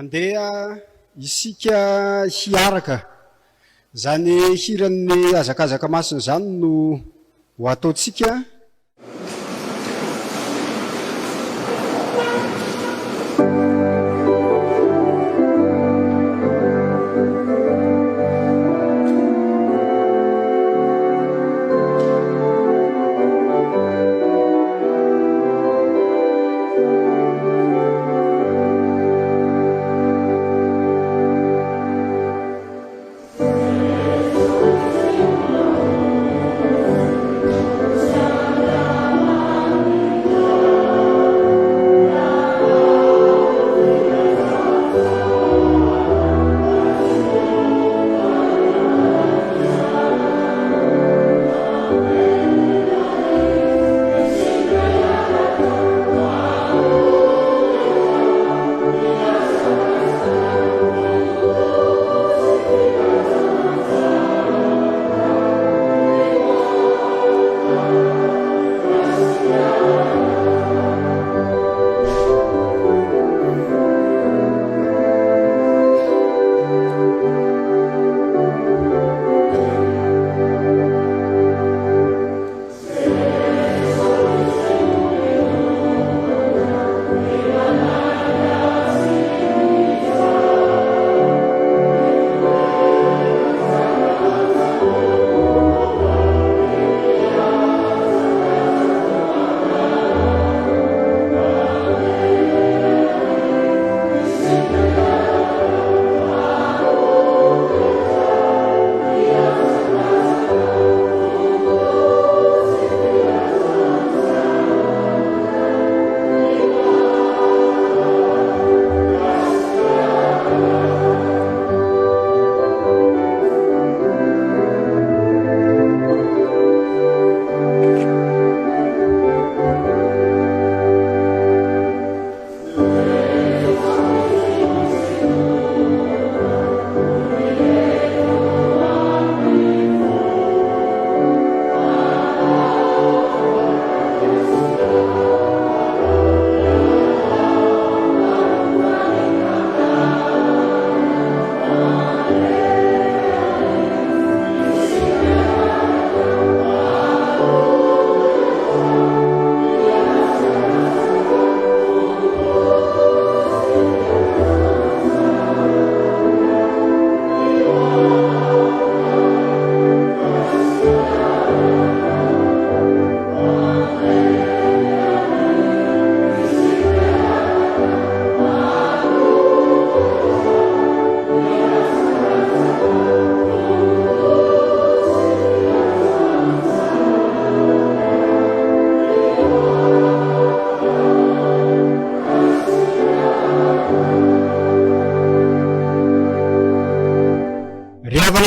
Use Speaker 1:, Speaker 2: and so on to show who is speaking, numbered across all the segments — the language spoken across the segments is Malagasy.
Speaker 1: andeha isika hiaraka zany hiran'ny azakazaka masina zany no ho ataotsika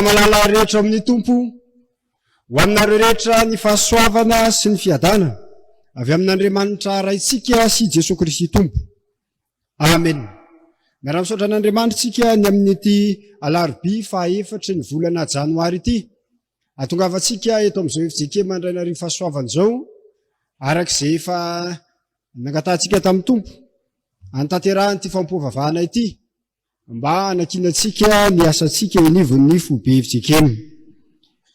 Speaker 1: malala rehetra amin'ny tompo ho aminareo rehetra ny fahasoavana sy ny fiadana avy amin'Andriamanitra raitsika sy Jesosy Kristy tompo. Amen. Miara-misaotra an'Andriamanitra tsika ny amin'ity alarobia faha-efatra ny volana janoary ity. Atongavantsika eto amin'izao FJKM Andrainarivo Fahasoavana zao arak'izay efa nangatantsika tamin'ny tompo antanterahany ity Tompo-mpivavahana ity mba anakinantsika ny asantsika enivon'ny FOB FJKM.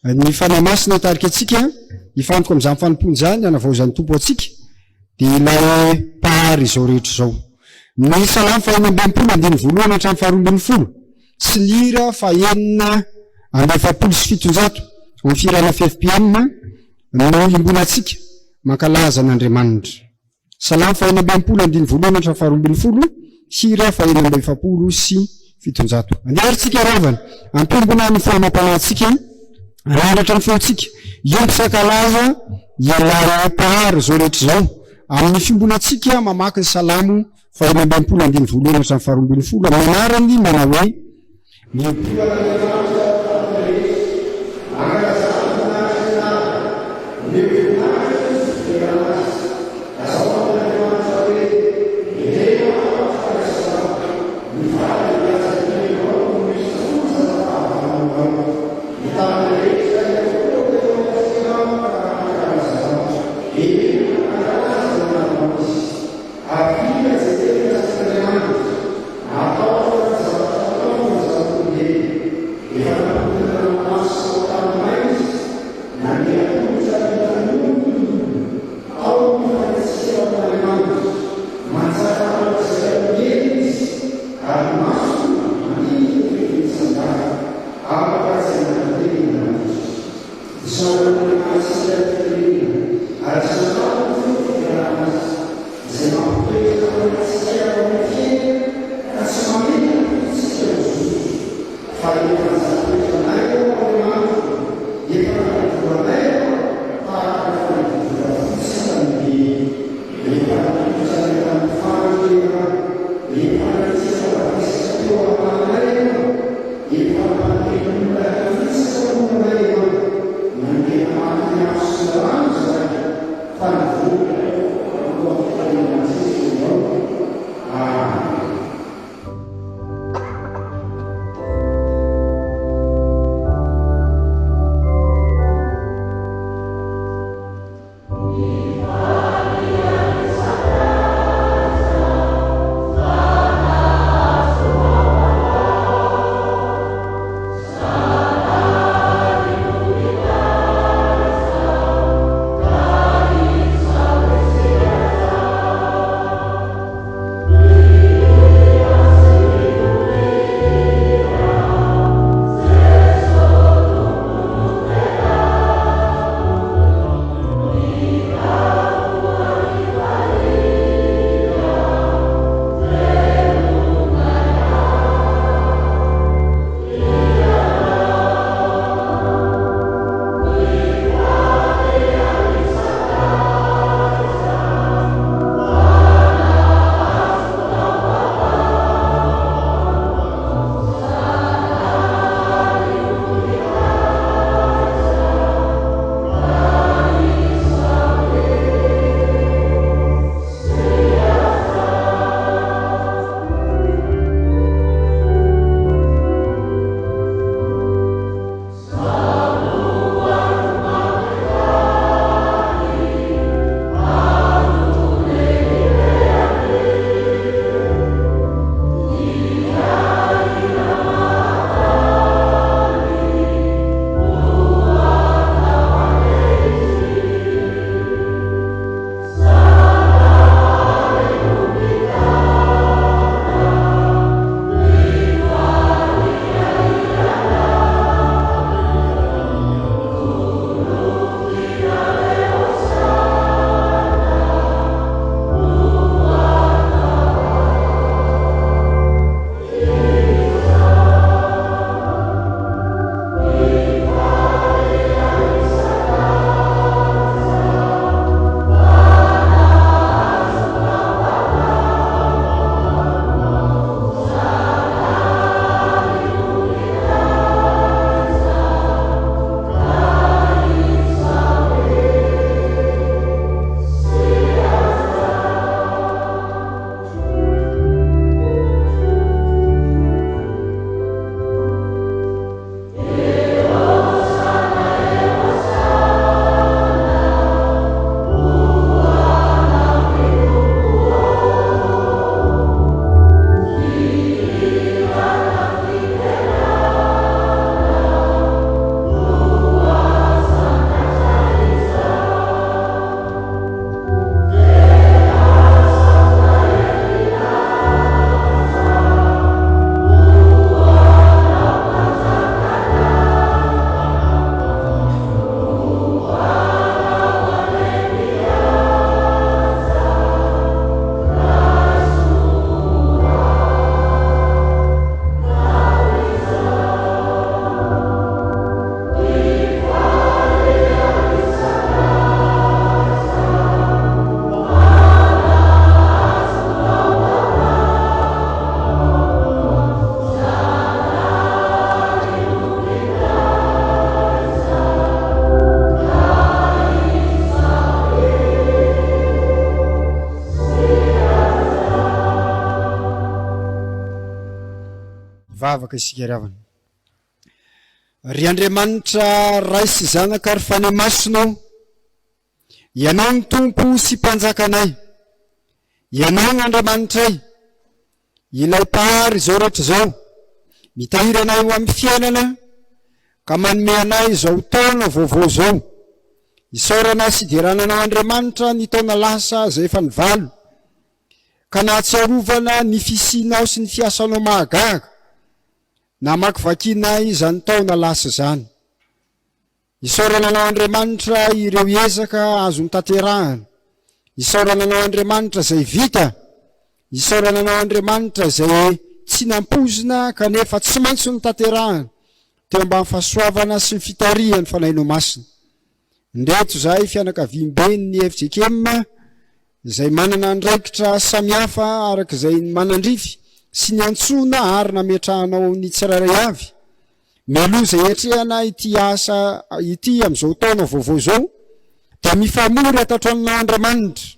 Speaker 1: Ny fanahy masina hitarika antsika hifantoka amin'izany fanompoana hanavaozan'ny tompo antsika dia ilay mpahary izao rehetra izao. Ny salamo faha-enina ambin'ny voalohany hatramin'ny faha-roa ambin'ny folo sy ny hira faha-enina amby efapolo sy fitonjato amin'ny firana FJKM no himbona antsika mankalaza an'Andriamanitra. Salamo faha-enina ambin'ny voalohany hatramin'ny faha-roa ambin'ny folo, hira faha-enina amby efapolo sy fitonjato. Andiarintsika ravana ampimbona ny fanampanantsika randratra ny feontsika io mpisakalaza ilay mpahary zao rehetra zao amin'ny fimbonantsika mamaky ny salamo faha-enina ambin'ny voalohany hatramin'ny faha-roa ambin'ny folo amin'ny anarany manao hoe
Speaker 2: Afina se tem essa semana, a
Speaker 1: Vavaka isika ravana. Ry Andriamanitra ray sy zanaka ary fanahy-masonao, ianao ny tompo sy mpanjakanay, ianao ny Andriamanitray, ilay mpahary izao rehetra izao, mitahiranay ho amin'ny fiainana ka manome anay izao taona vaovao izao. Isaorana sy idirananao Andriamanitra ny taona lasa izay efa nivalo, ka nahatsiarovana ny fisianao sy ny fiasanao mahagaga, namakivakinay izany taona lasa izany. Isaorananao Andriamanitra ireo ezaka azo tanterahana, isaorananao Andriamanitra izay vita, isaorananao Andriamanitra izay tsy nampozina kanefa tsy maintsy ny tanterahana teo ambany fahasoavana sy ny fitarihan'ny fanahinao masina. Ndreto izay fianakaviam-ben'ny FJKM izay manana andraikitra samihafa arak'izay manandrify sy ny antsona ary nametrahanao ny tsirairay avy. Mialoza etrehana ity asa ity amin'izao taona vaovao izao, da mifamory atatranonao Andriamanitra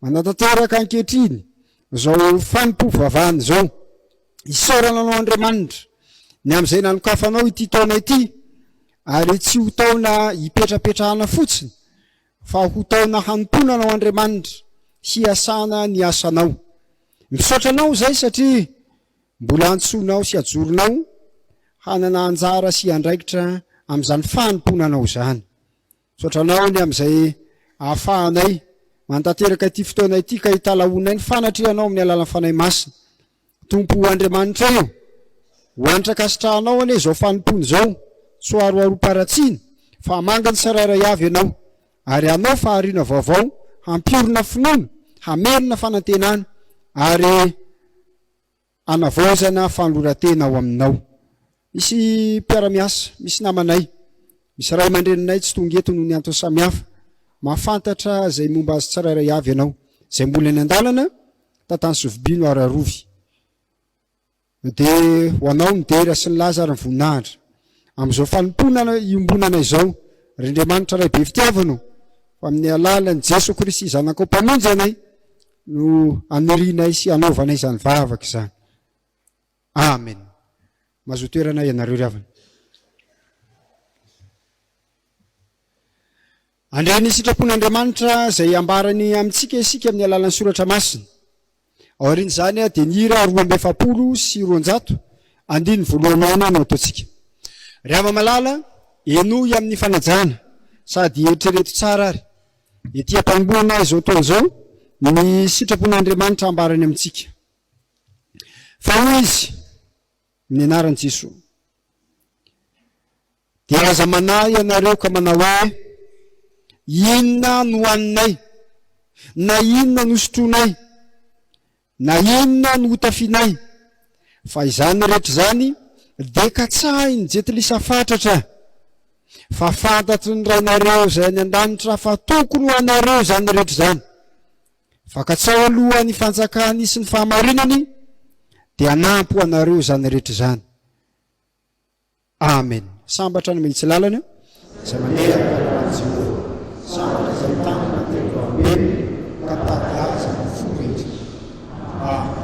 Speaker 1: manatanteraka ankehitriny izao Fanompoampivavahana izao. Isaorananao Andriamanitra ny amin'izay nanokafanao ity taona ity, ary tsy ho taona hipetrapetrahana fotsiny, fa ho taona hanomponanao Andriamanitra hiasana ny asanao. Misaotranao izay satria mbola antsonao sy ajoronao hanana anjara sy andraikitra amin'izany fanomponanao izany. Misaotranao ny amin'izay ahafahanay mantanteraka ity fotoana ity ka hitalaonay ny fanatrehanao amin'ny alalan'ny fanahy masina. Tompo Andriamanitra io, ho antrakasitrahanao ane izao fanompony izao, tsy aroaroaparatsiny fa mangany tsirairay avy ianao, ary anao fahariana vaovao, hampiorina finoana, hamerina fanantenana, ary anavaozana fanolorantena ao aminao. Misy mpiara-miasa, misy namanay, misy ray aman-dreninay tsy tonga eto noho ny antony samihafa, mahafantatra izay momba azy tsirairay avy ianao, izay mbola ny andalana tantany Sovibino Ararovy. Dia ho anao ny dera sy ny laza ary ny voninahitra amin'izao fanomponana iombonana izao, ry Andriamanitra ray be fitiavana, fa amin'ny alalan'i Jeso Kristy zanakao mpamonjy anay no anirinay sy anaovanay izany vavaka izany. Amen. Mahazo toerana ianareo ravana. Andray ny sitrapon'Andriamanitra izay ambarany amintsika isika amin'ny alalan'ny soratra masina. Aorian'izany dia ny hira 270 sy 200 andiny voalohany no ataontsika. Ry ama malala, enoy amin'ny fanajana sady eritrereto tsara ary. Ety ampangoana izao taona izao ny sitrapon'Andriamanitra ambarany amintsika. Fa hoy izy amin'ny anaran'i Jesoa, dia aza manahy ianareo ka manao hoe, inona no haninay, na inona no sotronay, na inona no hotafinay, fa izany rehetra izany dia katsahiny jetilisa fatratra, fa fantatry ny rainareo izay any an-danitra fa tokony ho anareo izany rehetra izany. Fa katsao aloha ny fanjakany sy ny fahamarinany, dia anampy ho anareo izany rehetra izany. Amen. Sambatra ny mahitsy lalana izay mandeha sambatra izay tanana teko ameny ka tady aza ny fo rehetra. Amen.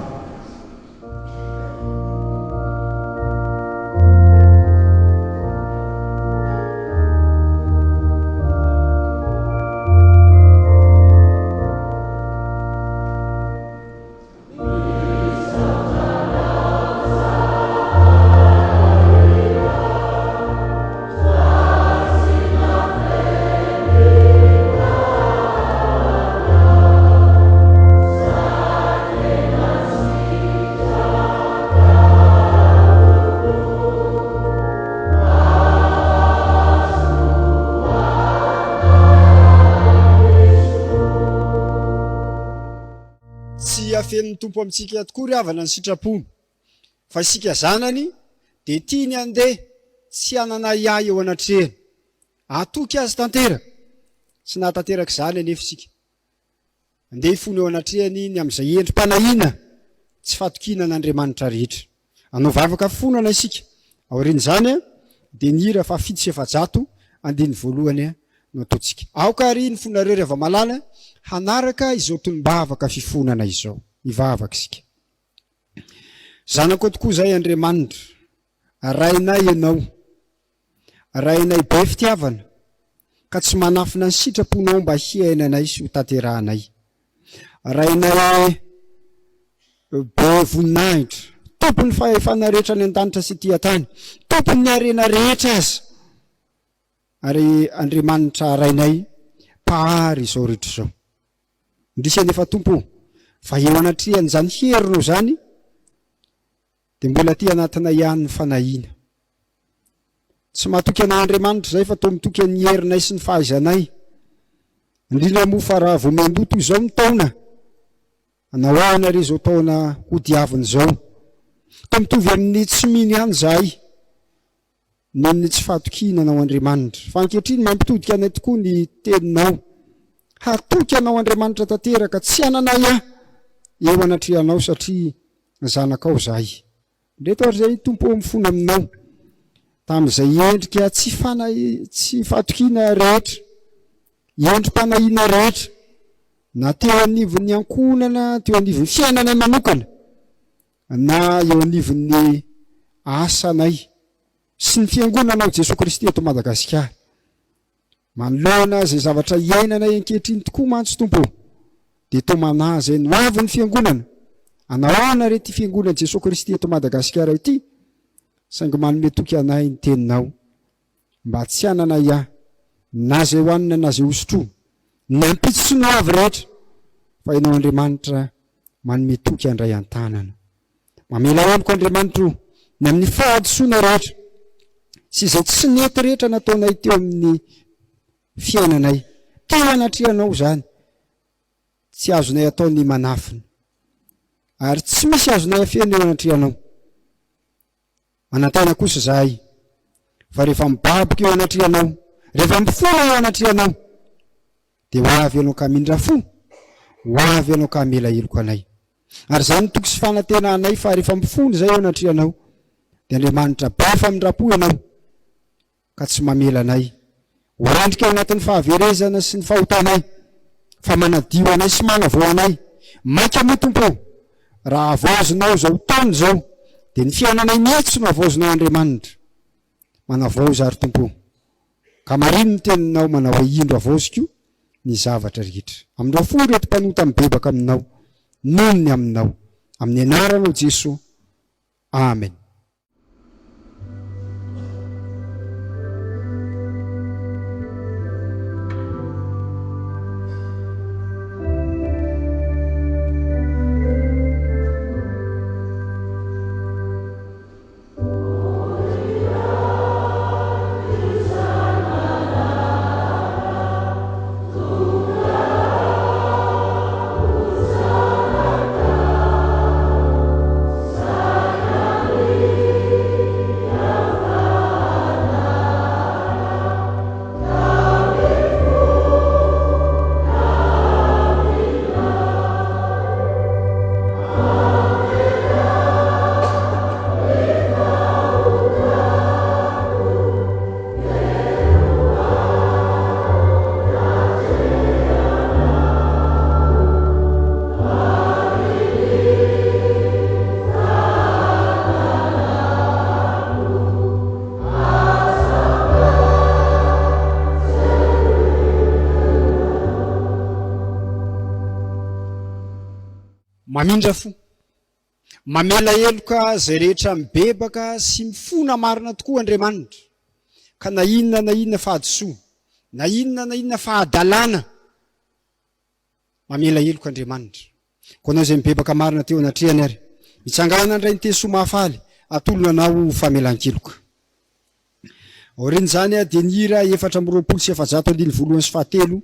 Speaker 1: Fen'ny tompo amintsika tokoa ry havana ny sitrapo, fa isika zanany dia tiany andeha tsy hanana iay eo anatrehany, atoky azy tantera tsy nahatanteraka izany anefa isika andeha hifony eo anatrehany ny amin'izay endrim-panahina tsy fatokina n'Andriamanitra rehetra. Anao vavaka fonana isika aorian'izany dia ny hira fa 700 andiny voalohany no ataontsika. Aoka ary ny fonareo rehefa malala hanaraka izao tonim-bavaka fifonana izao. Ivavaka isika. Zanako tokoa izay Andriamanitra, arainay ianao, arainay be fitiavana, ka tsy manafina ny sitraponao mba hiainanay sy ho tanterahanay. Arainay be voninahitra, tompony fahefana rehetra ny an-danitra sy ty tany, tompony ny arena rehetra aza. Ary Andriamanitra arainay mpahary izao rehetra izao. Indrisany efa Tompo, fa eo anatrihan'izany herinao zany, dia mbola ty anatina ihany ny fanahina. Tsy mahatoky anao Andriamanitra zay fa toa mitoky ny herinay sy ny fahaizanay. Indrindra moa fa raha vao mendoto izao ny taona, anahoana ry izao taona ho diaviny izao. Toa mitovy amin'ny tsy mino ihany zahay, noho ny tsy fahatokiana anao Andriamanitra. Fa ankehitriny mampitodika anay tokoa ny teninao. Hatoky anao Andriamanitra tanteraka, tsy ananay eo anatrehanao satria zanakao zahay. Reto ary zay Tompo mifono aminao tamin'izay endrika tsy fahatokiana rehetra, endrim-panahiana rehetra, na teo anivon'ny ankonana, teo anivon'ny fiainanay manokana, na eo anivon'ny asanay sy ny fiangonanao Jesosy Kristy eto Madagasikara. Manoloana zay zavatra iainanay ankehitriny tokoa mantsy Tompo, dia toa manaza ny avy ny fiangonana. Anahoana re ty fiangonana Jesosy Kristy eto Madagasikara ity, saingy manome toky anay ny teninao, mba tsy ananay na zay hoanina na zay hosotro, na mpitsitry ny avy rehetra, fa ianao Andriamanitra manome toky andray an-tanana. Mamela amiko Andriamanitra ny amin'ny fahadisoana rehetra, sy izay tsy nety rehetra nataonay teo amin'ny fiainanay, teo anatrehanao zany, tsy azonay atao ny manafina, ary tsy misy azonay afiana eo anatrehanao. Manantena kosa zahay, fa rehefa mibaboka eo anatrehanao, rehefa mifono eo anatrehanao, dia ho avy ianao ka mindra fo, ho avy ianao ka mela heloko anay. Ary zany toky sy fanantena anay fa rehefa mifono zay eo anatrehanao, dia Andriamanitra be famindrapo ianao, ka tsy mamela anay. Horandrika eo anatin'ny fahaverezana sy ny fahotanay, fa manadio anay sy manavao anay. Maika moa Tompo, raha avaozonao zao taona zao, dia ny fiainanay mihitsy no avaozonao Andriamanitra. Manavao zary Tompo, ka marino ny teninao manao hoe indro avaoziko ny zavatra rehetra. Amin'ireo fo reto mpanota mibebaka aminao, nonony aminao, amin'ny anaranao Jesosy. Amen. Mamindra fo, mamela heloka zay rehetra mibebaka sy mifona marina tokoa Andriamanitra, ka na inona fahadisoa, na inona fahadalana, mamela heloka Andriamanitra. Ko anao zay mibebaka marina teo anatrehany ary, mitsangana indray ny teso mahafaly, atolona anao famelan-keloka. Aoriany zany dia ny hira 420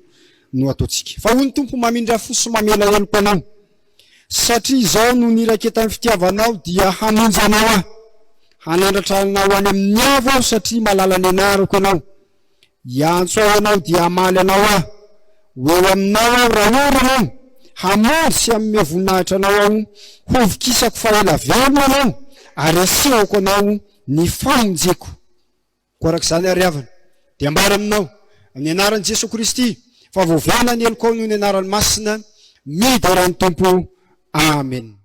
Speaker 1: no ataontsika. Fa hoy ny Tompo mamindra fo sy mamela heloka anao, satria izao no niraketany fitiavanao dia hamonjy anao hanandratranao any amin'ny avo aho satria malala ny anarako anao. Iantso aho anao dia hamaly anao aho, eo aminao aho raha oro anao, hamonjy sy amin'ny voninahitra anao aho, hovikisako faela velona anao, ary asehoko anao ny famonjeko. Korak'izany ary havana, dia ambara aminao amin'ny anaran'i Jesosy Kristy, fa voviana ny heloko ao noho ny anaran'ny Masina, midaran'ny Tompo. Amen.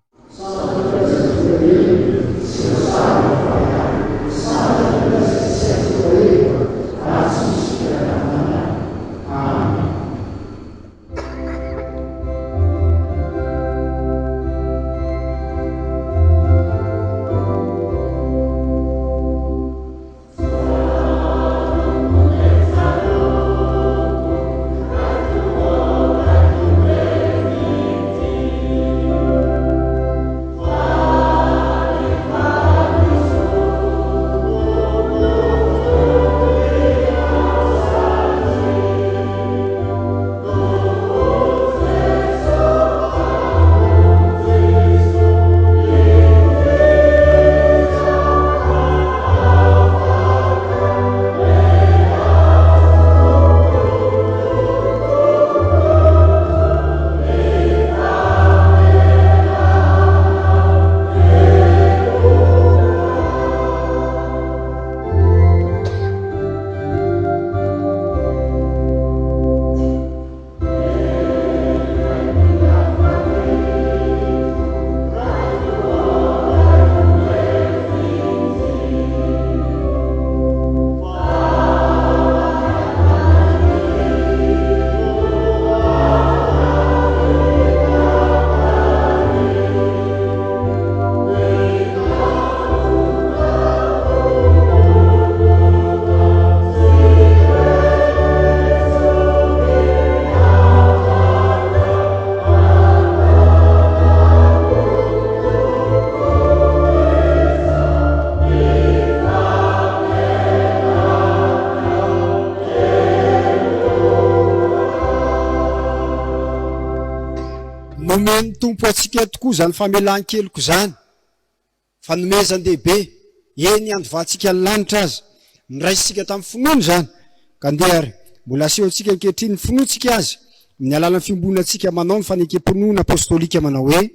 Speaker 1: mitompo atsika tokoa zany famelan-keliko zany fanomezan-dehibe eny andovatsika ny lanitra azy niraisitsika tamin'ny finoany zany ka andeha ary mbola aseho atsika ankehitriny ny finoantsika azy amin'ny alalan'ny fiombonatsika manao ny fanekam-pinoana apôstôlika manao hoe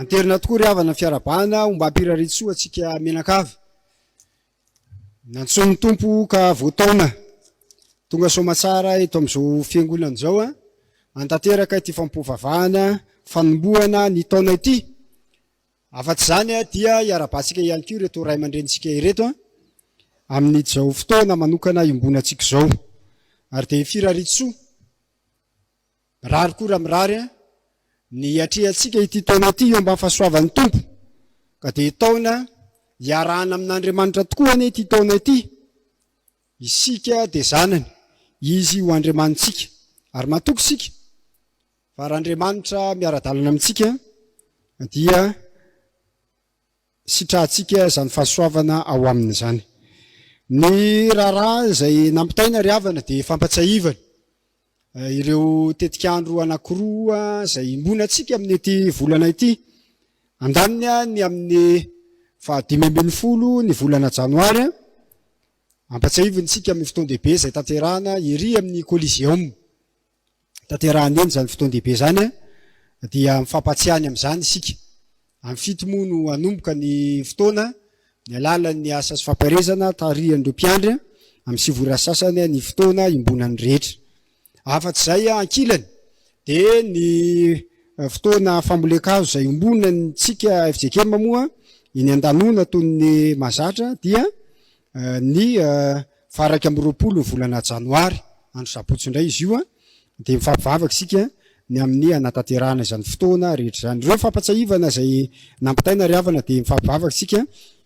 Speaker 1: anterina tokoa ry havana fiarabana omba ampiraritsoa atsika menakavy nantson'ny tompo ka voataona tonga somatsara eto am'izao fiangonana zao a antanteraka ity fampivavahana fanombohana ny taona ity afa-tsy zany a dia iarabantsika ihany koa reto ray aman-drenitsika ireto a amin'ny zao fotoana manokana iombonatsika zao ary de firaritsoa rary koa mirary a ny atrehantsika ity taona ity eo mba fahasoavan'ny tompo ka de taona iarahana amin'Andriamanitra tokoa ane ity taona ity isika de zanany izy ho Andriamanitsika ary matoky sika fa raha Andriamanitra miara-dalana amintsika dia sitrahantsika zany fahasoavana ao aminy zany ny raharaha izay nampitaina ry havana de fampatsahivana ireo tetikandro anankiroa izay imbonatsika amin'ny ity volana ity andaniny a ny amin'ny 15 ny volana janoary ampatsahivontsika amin'ny fotoan-dehibe izay tanterahana iry amin'ny coliseum tanterahana eny zany fotoan-dehibe zany a dia mifampatsiahany amin'izany isika amin'ny fito moa no anomboka ny fotoana ny alalan'ny asa sy famparezana tarihan'ireo mpiandry amin'ny sivora sasany ny fotoana imbonany rehetra afa-tsy zay ankilany de ny fotoana fambolekazo izay ombonantsika FJKM moa iny an-danona toy ny mazatra dia ny faraka amin'ny 20 volana janoary andro sabotsy indray izy io a de mifampivavaka sika ny amin'ny anatanterahana izany fotoana rehetra zany ireo fampatsahivana izay nampitaina ry havana de mifampivavaka sika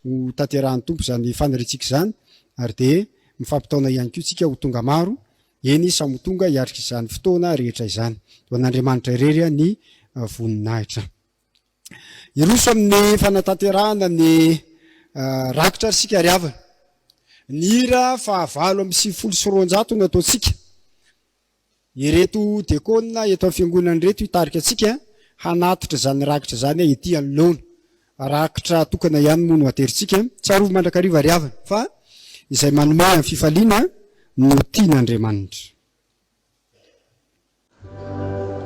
Speaker 1: ho tanterahan'ny tompo zany faniritsika zany ary de mifampitaona ihany koa sika ho tonga maro eny samy tonga hiatrika izany fotoana rehetra izany ho an'Andriamanitra irery ny voninahitra iroso amin'ny fanatanterahana ny rakitra sika ry havana ny hira fahavalo amby 900 no ataotsika ireto dekona eto amin'ny fiangonana reto hitarika atsika hanatitra zany rakitra zany ety anoloana rakitra tokana ihany moa no ateritsika tsarovy mandrakariva ry havana fa izay manome amin'ny fifaliana no tian'Andriamanitra
Speaker 2: Amen.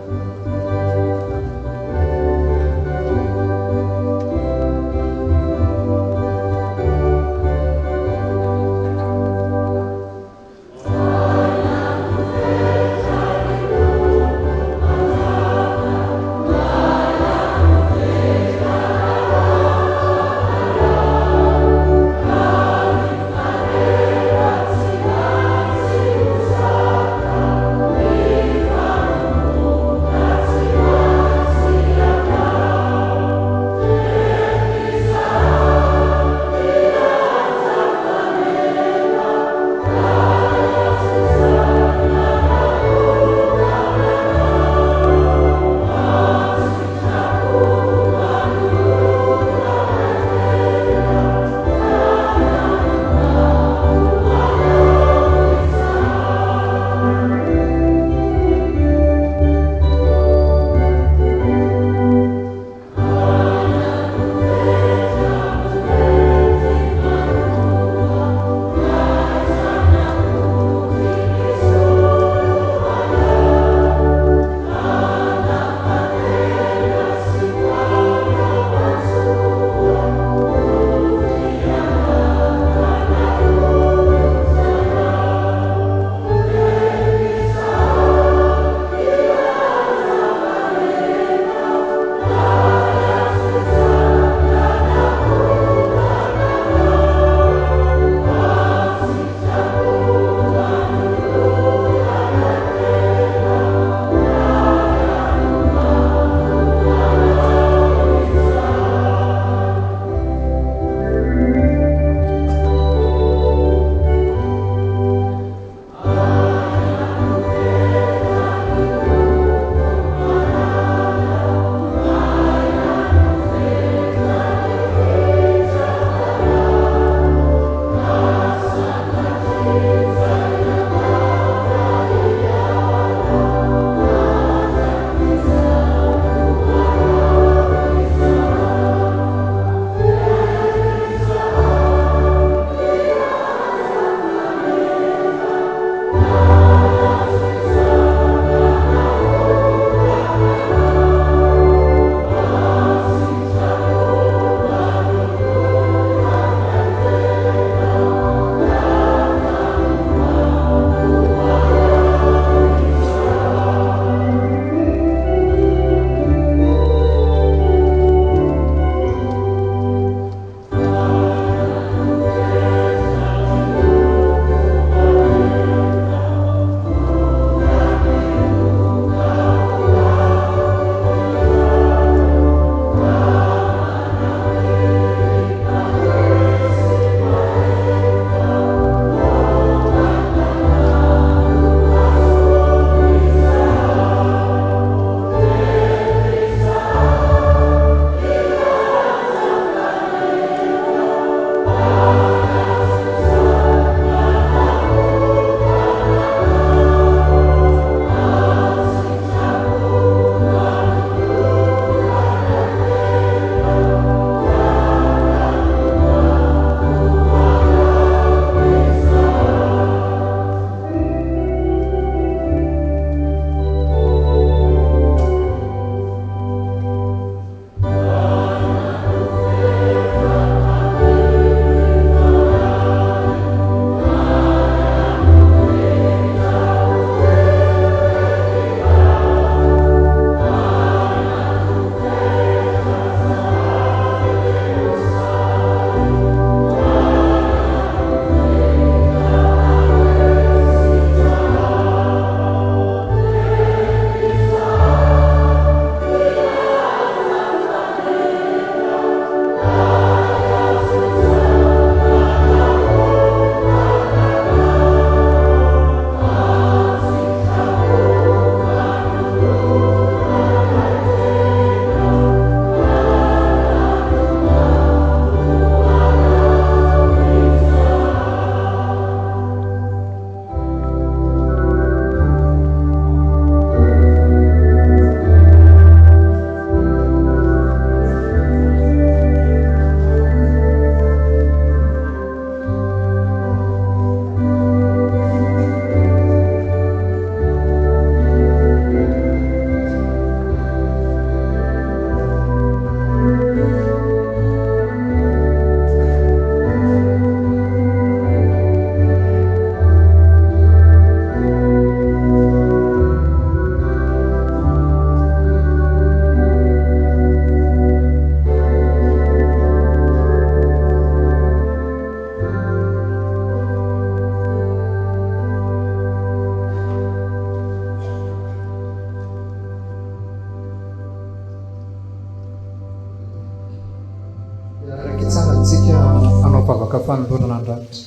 Speaker 2: Raky tsara antsika hanao bavaka fanolorana andravitra.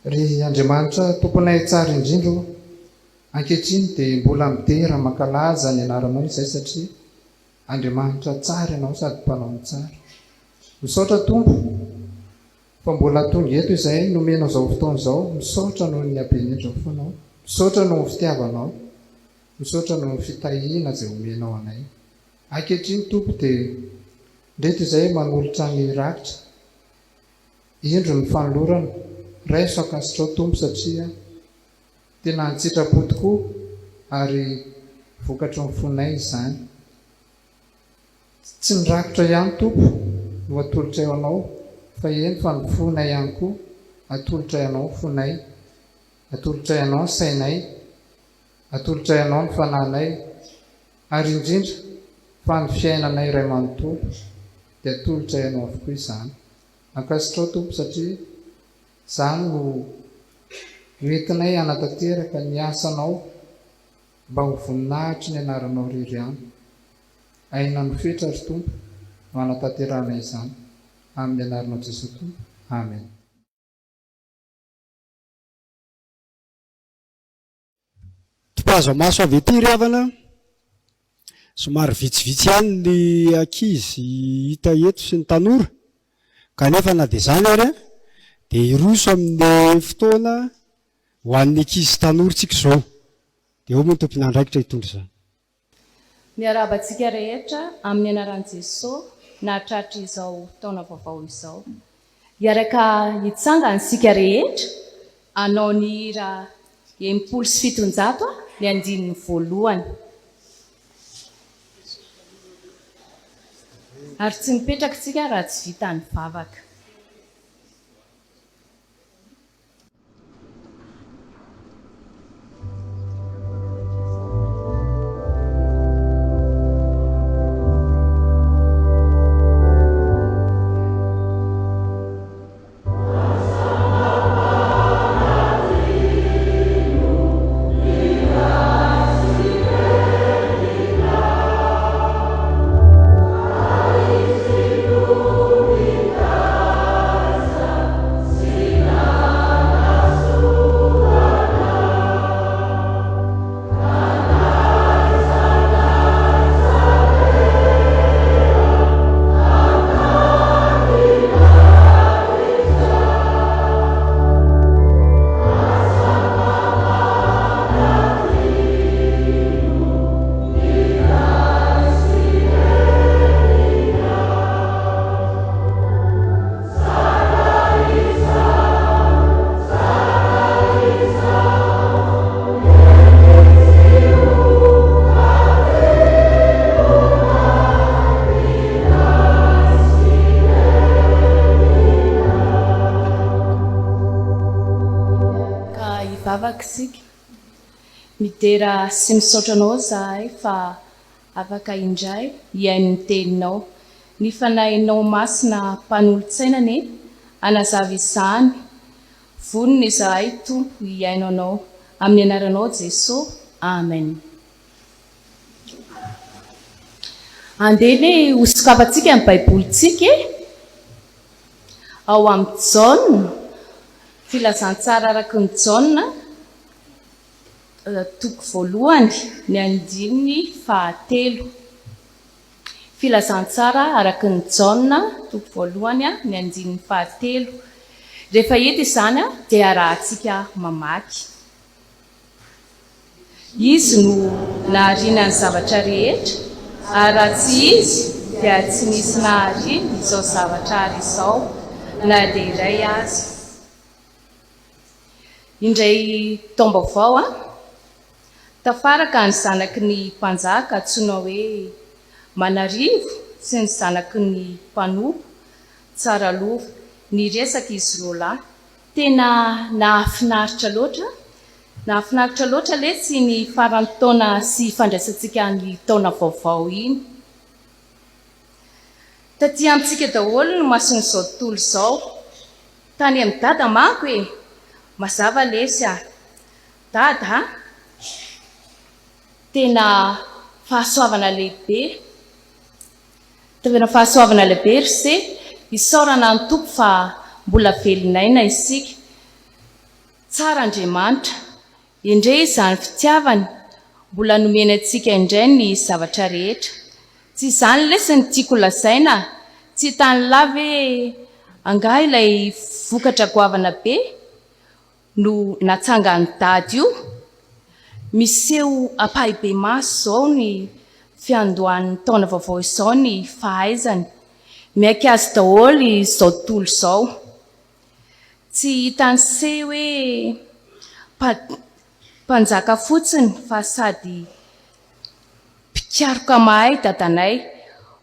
Speaker 2: Ry Andriamanitra tomponay tsara indrindro, ankehitriny dia mbola midera mankalaza ny anaranao izay satria Andriamanitra tsara ianao sady mpanao tsara. Misaotra Tompo fa mbola tonga eto izay nomenao izao fotoana izao. Misaotra noho ny haben'endra fonao, misaotra noho ny fitiavanao, misaotra noho ny fitahiana izay omenao anay. Ankehitriny Tompo dia ndreto izay manolotra ny rakitra, indro ny fanolorana, raiso akasitrao Tompo satria tena antsitrapo tokoa ary vokatra ny fonay izany. Tsy ny rakitra ihany Tompo no atolotra ianao, fa eny fa ny fonay ihany koa atolotra ianao fonay, atolotra ianao ny sainay, atolotra ianao ny fanahinay, ary indrindra fa ny fiainanay iray manontolo dia atolotra ianao avokoa izany. Ankasitrao Tompo satria izany no entinay hanatanteraka ny asanao mba ho voninahitry ny anaranao irery ihany. Aina ny fetra ry Tompo no hanatanterahana izany amin'ny anaranao Jesosy Tompo. Amen.
Speaker 1: Topazo maso avy ety ry havana. Somary vitsivitsy ihany ny ankizy hita eto sy ny tanora, kanefa na dia izany ary dia iroso amin'ny fotoana ho an'ny ankizy tanorintsika izao. Dia eo moa ny tompon'andraikitra hitondra izany.
Speaker 3: Miarabantsika rehetra amin'ny anaran'i Jesosy nahatratra izao taona vaovao izao. Iaraka hitsangana isika rehetra hanao ny hira 170 ny andininy voalohany. Ary tsy mipetraka isika raha tsy vita ny vavaka. Midera sy misaotra anao zahay fa afaka indray hiain'ny teninao. Ny fanahinao masina mpanolotsaina anie anazava izany vonona izahay Tompo hiaino anao amin'ny anaranao Jesosy. Amen. Andeha ho sokafantsika amin'ny baibolitsika ao amin'ny Jaona, filazantsara araka ny Jaona toko voalohany ny andininy 7. Filazantsara araka ny Jaona toko voalohany ny andininy 7. Rehefa hita izany dia arahantsika mamaky. Izy no nahariana ny zavatra rehetra, ary raha tsy izy dia tsy nisy nahariana izao zavatra ary izao na dia iray azy. Indray taom-baovao tafaraka ny zanaky ny mpanjaka antsoina hoe Manarivo sy ny zanaky ny mpanompo Tsaralova niresaka izy roa lahy. Tena nahafinaritra loatra. Nahafinaritra loatra le tsy ny farany taona sy fandraisantsika ny taona vaovao iny. Taty amintsika daholo no masony izao tontolo izao. Tany amin'ny dada manko e, mazava lesy dada tena fahasoavana lehibe tena fahasoavana lehibe se isaorana ny tompo fa mbola velinaina isika. Tsara Andriamanitra, indray izany fitiavany mbola nomeny antsika indray ny zavatra rehetra. Tsy izany lesy ny tiako lazaina, tsy tany lave anga ilay vokatra goavana be no natsangany dady io. Miseho apahibe maso zao ny fiandohan'ny taona vaovao izao ny fahaizany. Miaiky azy daholo izao tontolo izao. Tsy hitany se hoe mpanjaka fotsiny fa sady mpikaroka mahay dadanay.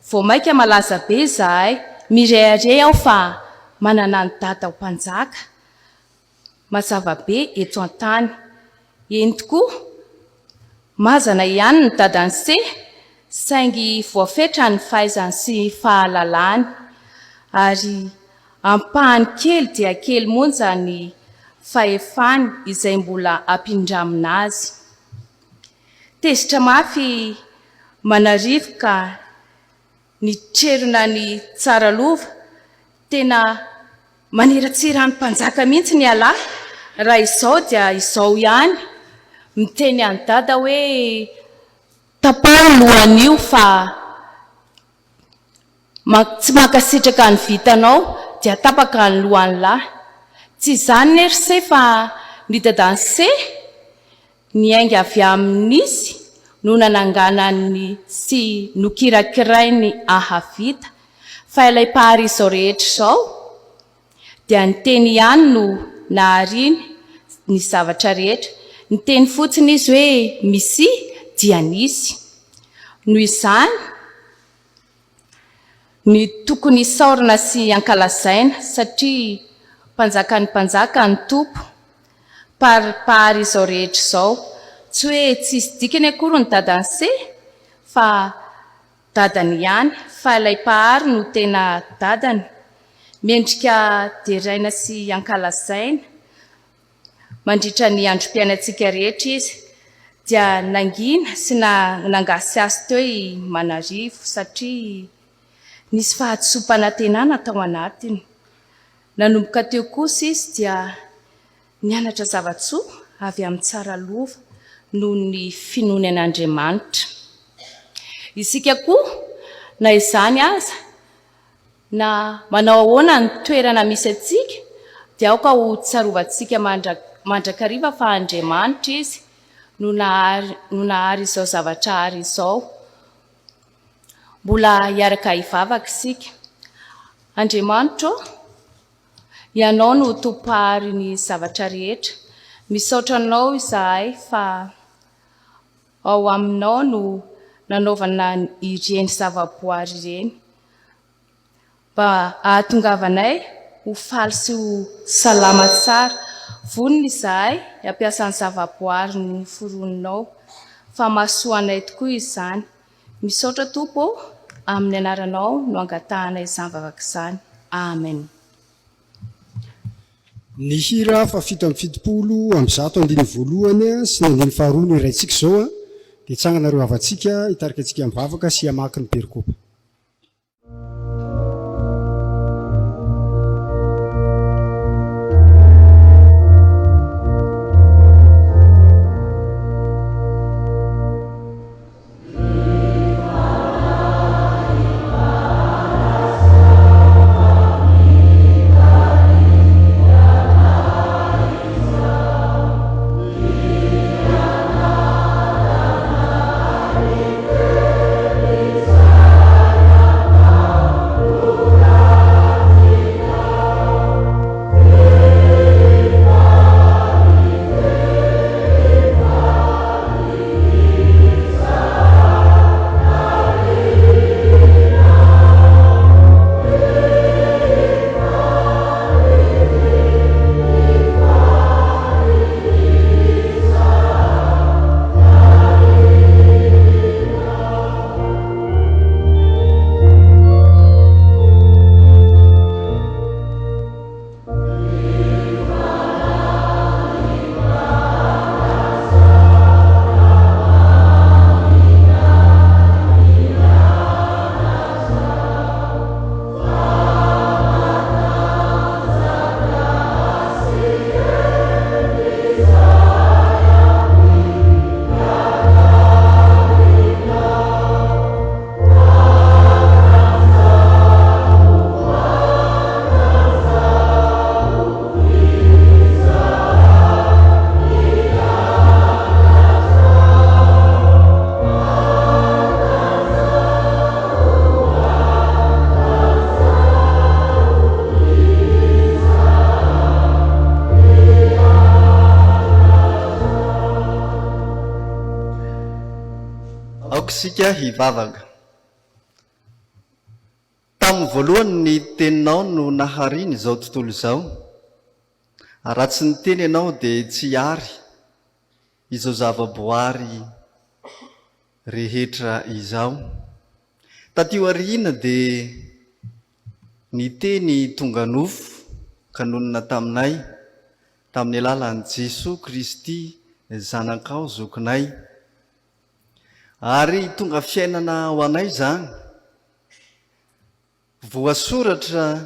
Speaker 3: Vao maika malaza be zahay, mirehare aho fa manana ny dada ho mpanjaka. Mazava be eto an-tany. Eny tokoa, mazana ihany ny dadany se, saingy voafetra ny fahaizany sy fahalalany. Ary ampahany kely dia kely monja ny fahefany izay mbola ampindramina azy. Tezitra mafy manarivo ka ny trerona ny tsara lova tena maniratsira ny mpanjaka mihitsy ny ala. Raha izao dia izao ihany, miteny any dada hoe tapao lohan'io fa tsy mankasitraka ny vitanao dia tapaka ny lohan'ny lahy. Tsy izany nery se fa ny dadany se niainga avy amin'izy no nananganany sy nokirakirainy ahavita. Fa ilay mpahary izao rehetra izao dia ny teny ihany no nahariny ny zavatra rehetra. Ny teny fotsiny izy hoe misy dia nisy. Noho izany ny tokony isaorana sy ankalazaina satria mpanjaka ny tompo. Pahary izao rehetra izao tsy hoe tsisy dikany akory ny dadany se fa dadany ihany, fa ilay mpahary no tena dadany. Mendrika deraina sy ankalazaina mandritra ny androm-piainantsika rehetra izy. Dia nangina sy nangasy azy teo manarivo satria nisy fahatsoam-panantenana tao anatiny. Nanomboka teo kosa izy dia nianatra zavatsoa avy amin'ny tsara lova noho ny finoany an'Andriamanitra. Isika koa na izany aza na manao ahoana ny toerana misy atsika dia aoka ho tsarovantsika mandrakariva fa Andriamanitra izy no nahary izao zavatra hary izao. Mbola hiaraka hivavaka isika. Andriamanitra, ianao no tompahary ny zavatra rehetra. Misaotra anao izahay fa ao aminao no nanaovana ireny zavaboary ireny. Mba ahatongavanay ho faly sy ho salama tsara. Vonona izahay hampiasa ny zavaboary ny foroninao fa mahasoanay tokoa izany. Misaotra Tompo amin'ny anaranao no angatahanay izany vavaka izany. Amen.
Speaker 1: Ny hira fa 770 sy 112 ny iraintsika zao dia tsangana reo avantsika hitarika antsika mivavaka sy hamaky ny perikopa.
Speaker 4: Amen. Isika hivavaka. Tamin'ny voalohany ny teninao no nahariny izao tontolo izao. Raha tsy ny teny ianao dia tsy ary izao zava-boary rehetra izao. Taty aoriana dia ny teny tonga nofo kanonona taminay tamin'ny alalan'i Jesosy Kristy zanakao zokinay. Ary tonga fiainana ho anay izany. Voasoratra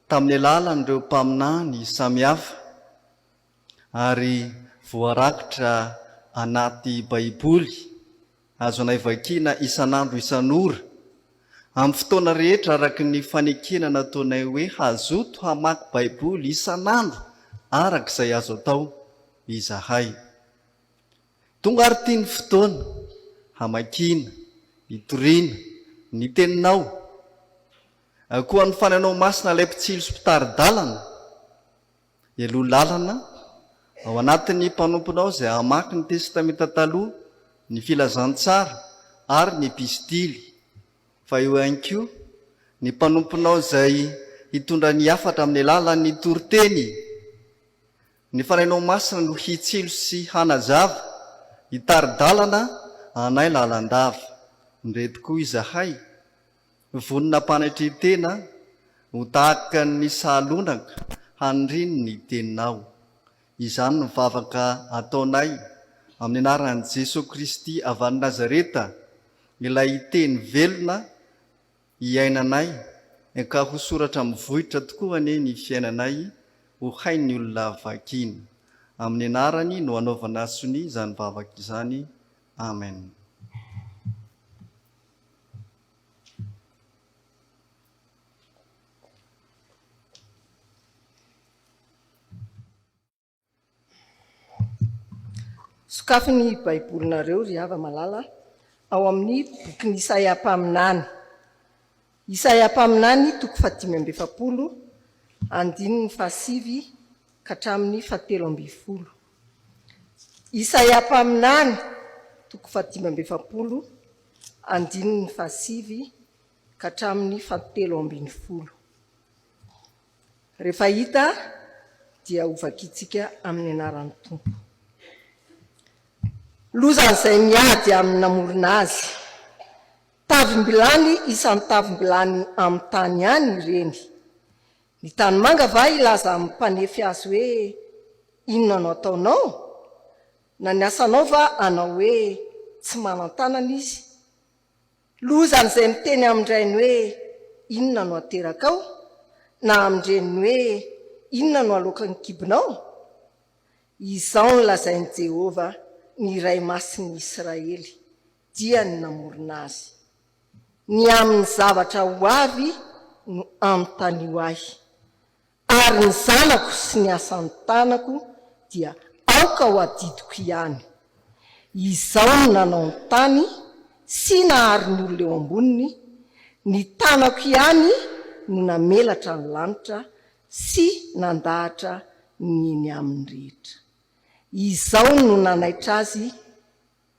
Speaker 4: tamin'ny alalan'ireo mpaminany samihafa ary voarakitra anaty baiboly azonay vakiana isan'andro isan'ora amin'ny fotoana rehetra araka ny fanekena nataonay hoe hazoto hamaky baiboly isan'andro araka izay azo atao izahay. Tonga ary tia ny fotoana hamakiana, hitoriana, ny teninao. Koa ny fananao masina ilay mpitsilo sy mpitari-dalana, eloha lalana ao anatin'ny mpanomponao izay hamaky ny testamenta taloha, ny filazantsara ary ny epistily. Fa eo ihany koa ny mpanomponao izay hitondra ny hafatra amin'ny alalan'ny toriteny, ny fanainao masina no hitsilo sy hanazava, hitari-dalana anay lalandava. Ndreto koa izahay vonina mpanatretena ho tahaka ny sahalonaka handriny ny teninao. Izany ny vavaka ataonay amin'ny anaran'i Jesosy Kristy avy any Nazareta, ilay teny velona iainanay, ka ho soratra mivohitra tokoa anie ny fiainanay, ho hain'ny olona vakiana. Amin'ny anarany no anaovana soni izany vavaka izany. Amen.
Speaker 5: Sokafiny baibolinareo ry hava malala ao amin'ny bokin'ny Isaia-paminany. Isaia-paminany 5:7, andininy 7 katramin'ny 7:12. Isaia-paminany 5:7, andininy 7 katramin'ny 7:12. Rehefa hita dia hovakitsika amin'ny anaran'ny Tompo. Lozan'izay miady amin'ny namorona azy, tavim-bilany isan'ny tavim-bilany amin'ny tany ihany ireny. Ny tanimanga va ilaza amin'ny mpanefy azy hoe inona no ataonao? Na ny asanao va anao hoe tsy manan-tanana izy? Lozan'izay miteny amin'ireny hoe inona no aterakao? Na amin'ireny hoe inona no alokan'ny kibonao? Izao no lazain'i Jehova, ny iray masin'ny Israely, dia ny namorona azy. Ny amin'ny zavatra ho avy no anontany ahy, ary ny zanako sy ny asan'ny tanako dia aoka ho adidiko ihany. Izao no nanao ny tany sy nahary ny olona eo amboniny, ny tanako ihany no namelatra ny lanitra sy nandahatra ny eny amin'ny rehetra. Izao no nanaitra azy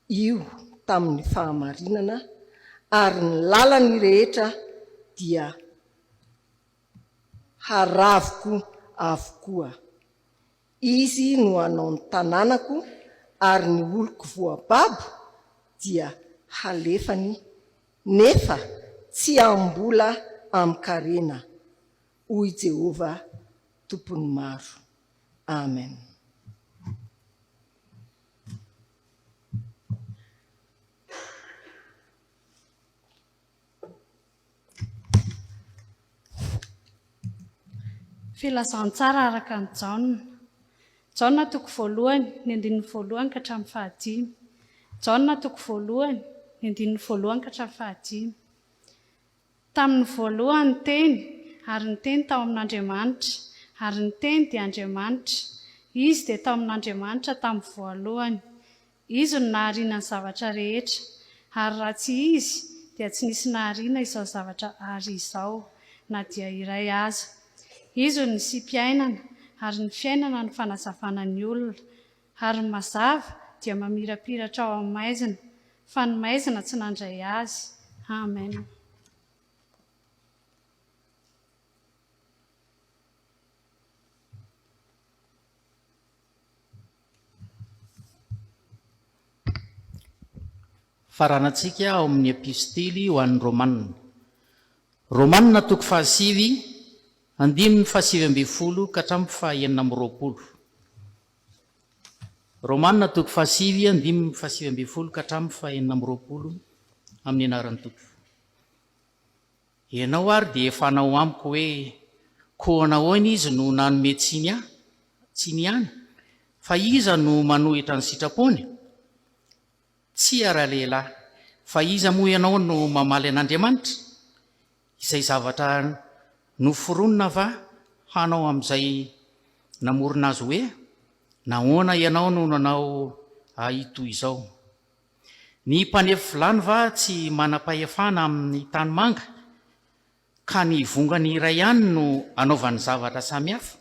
Speaker 5: io tamin'ny fahamarinana, ary ny lalany rehetra dia haravoko avokoa. Izy no anao ny tanànako, ary ny oloko voababo dia halefany, nefa tsy ambola amin'ny karena. Hoy Jehova tompony maro. Amen.
Speaker 6: Filazantsara araka ny Jaona 1:1, ny 1:1 ka hatramin'ny 5. Jaona 1:1, ny 1:1 ka hatramin'ny 5. Tamin'ny voalohany teny, ary ny teny tao amin'Andriamanitra, ary ny teny dia Andriamanitra. Izy dia tao amin'Andriamanitra tamin'ny voalohany. Izy no nahariana ny zavatra rehetra, ary raha tsy izy dia tsy nisy nahariana izao zavatra ary izao, na dia iray aza. Izy no nisy-piainana, ary ny fiainana ny fanazavana ny olona, ary ny mazava dia mamirapiratra ao amin'ny maizina, fa ny maizina tsy nandray azy. Amen.
Speaker 7: Faranantsika ao amin'ny epistily ho an'ny Romanina. Romanina toko 7:7-20 ka hatramin'ny 9:20. Romanina toko 7:7-20 ka hatramin'ny 9:20 amin'ny anaran'ny Tompo. Ianao ary dia efa anao amiko hoe koa nahoana izy no nanome tsiny ihany, fa iza no manohitra ny sitrapony? Tsy ara-lehilahy, fa iza moa ianao no mamaly an'Andriamanitra? Izay zavatra noforonina va hanao amin'izay namorona azy hoe nahoana ianao no nanao ito izao? Ny mpanefa vilany va tsy manam-pahefana amin'ny tany manga, ka ny vongany iray ihany no anaovany zavatra samihafa,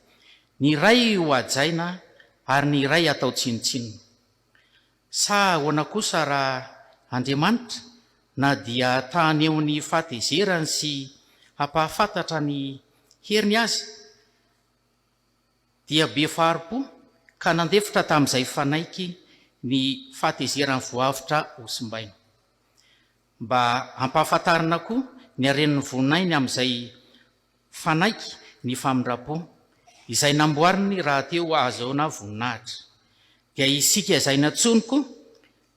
Speaker 7: ny iray ho ajaina ary ny iray atao tsinotsinona. Sa ahoana kosa raha Andriamanitra na dia tany eo ny fahatezerany sy hampahafantatra ny heriny azy, dia be faharipo ka nandefitra tamin'izay fanaiky ny fahatezerany voavitra hosim-baina, mba hampahafantarana koa ny aren'ny voninainy amin'izay fanaiky ny famindrapo izay namboariny raha teo ahazoana voninahitra. Dia isika izay natsoniko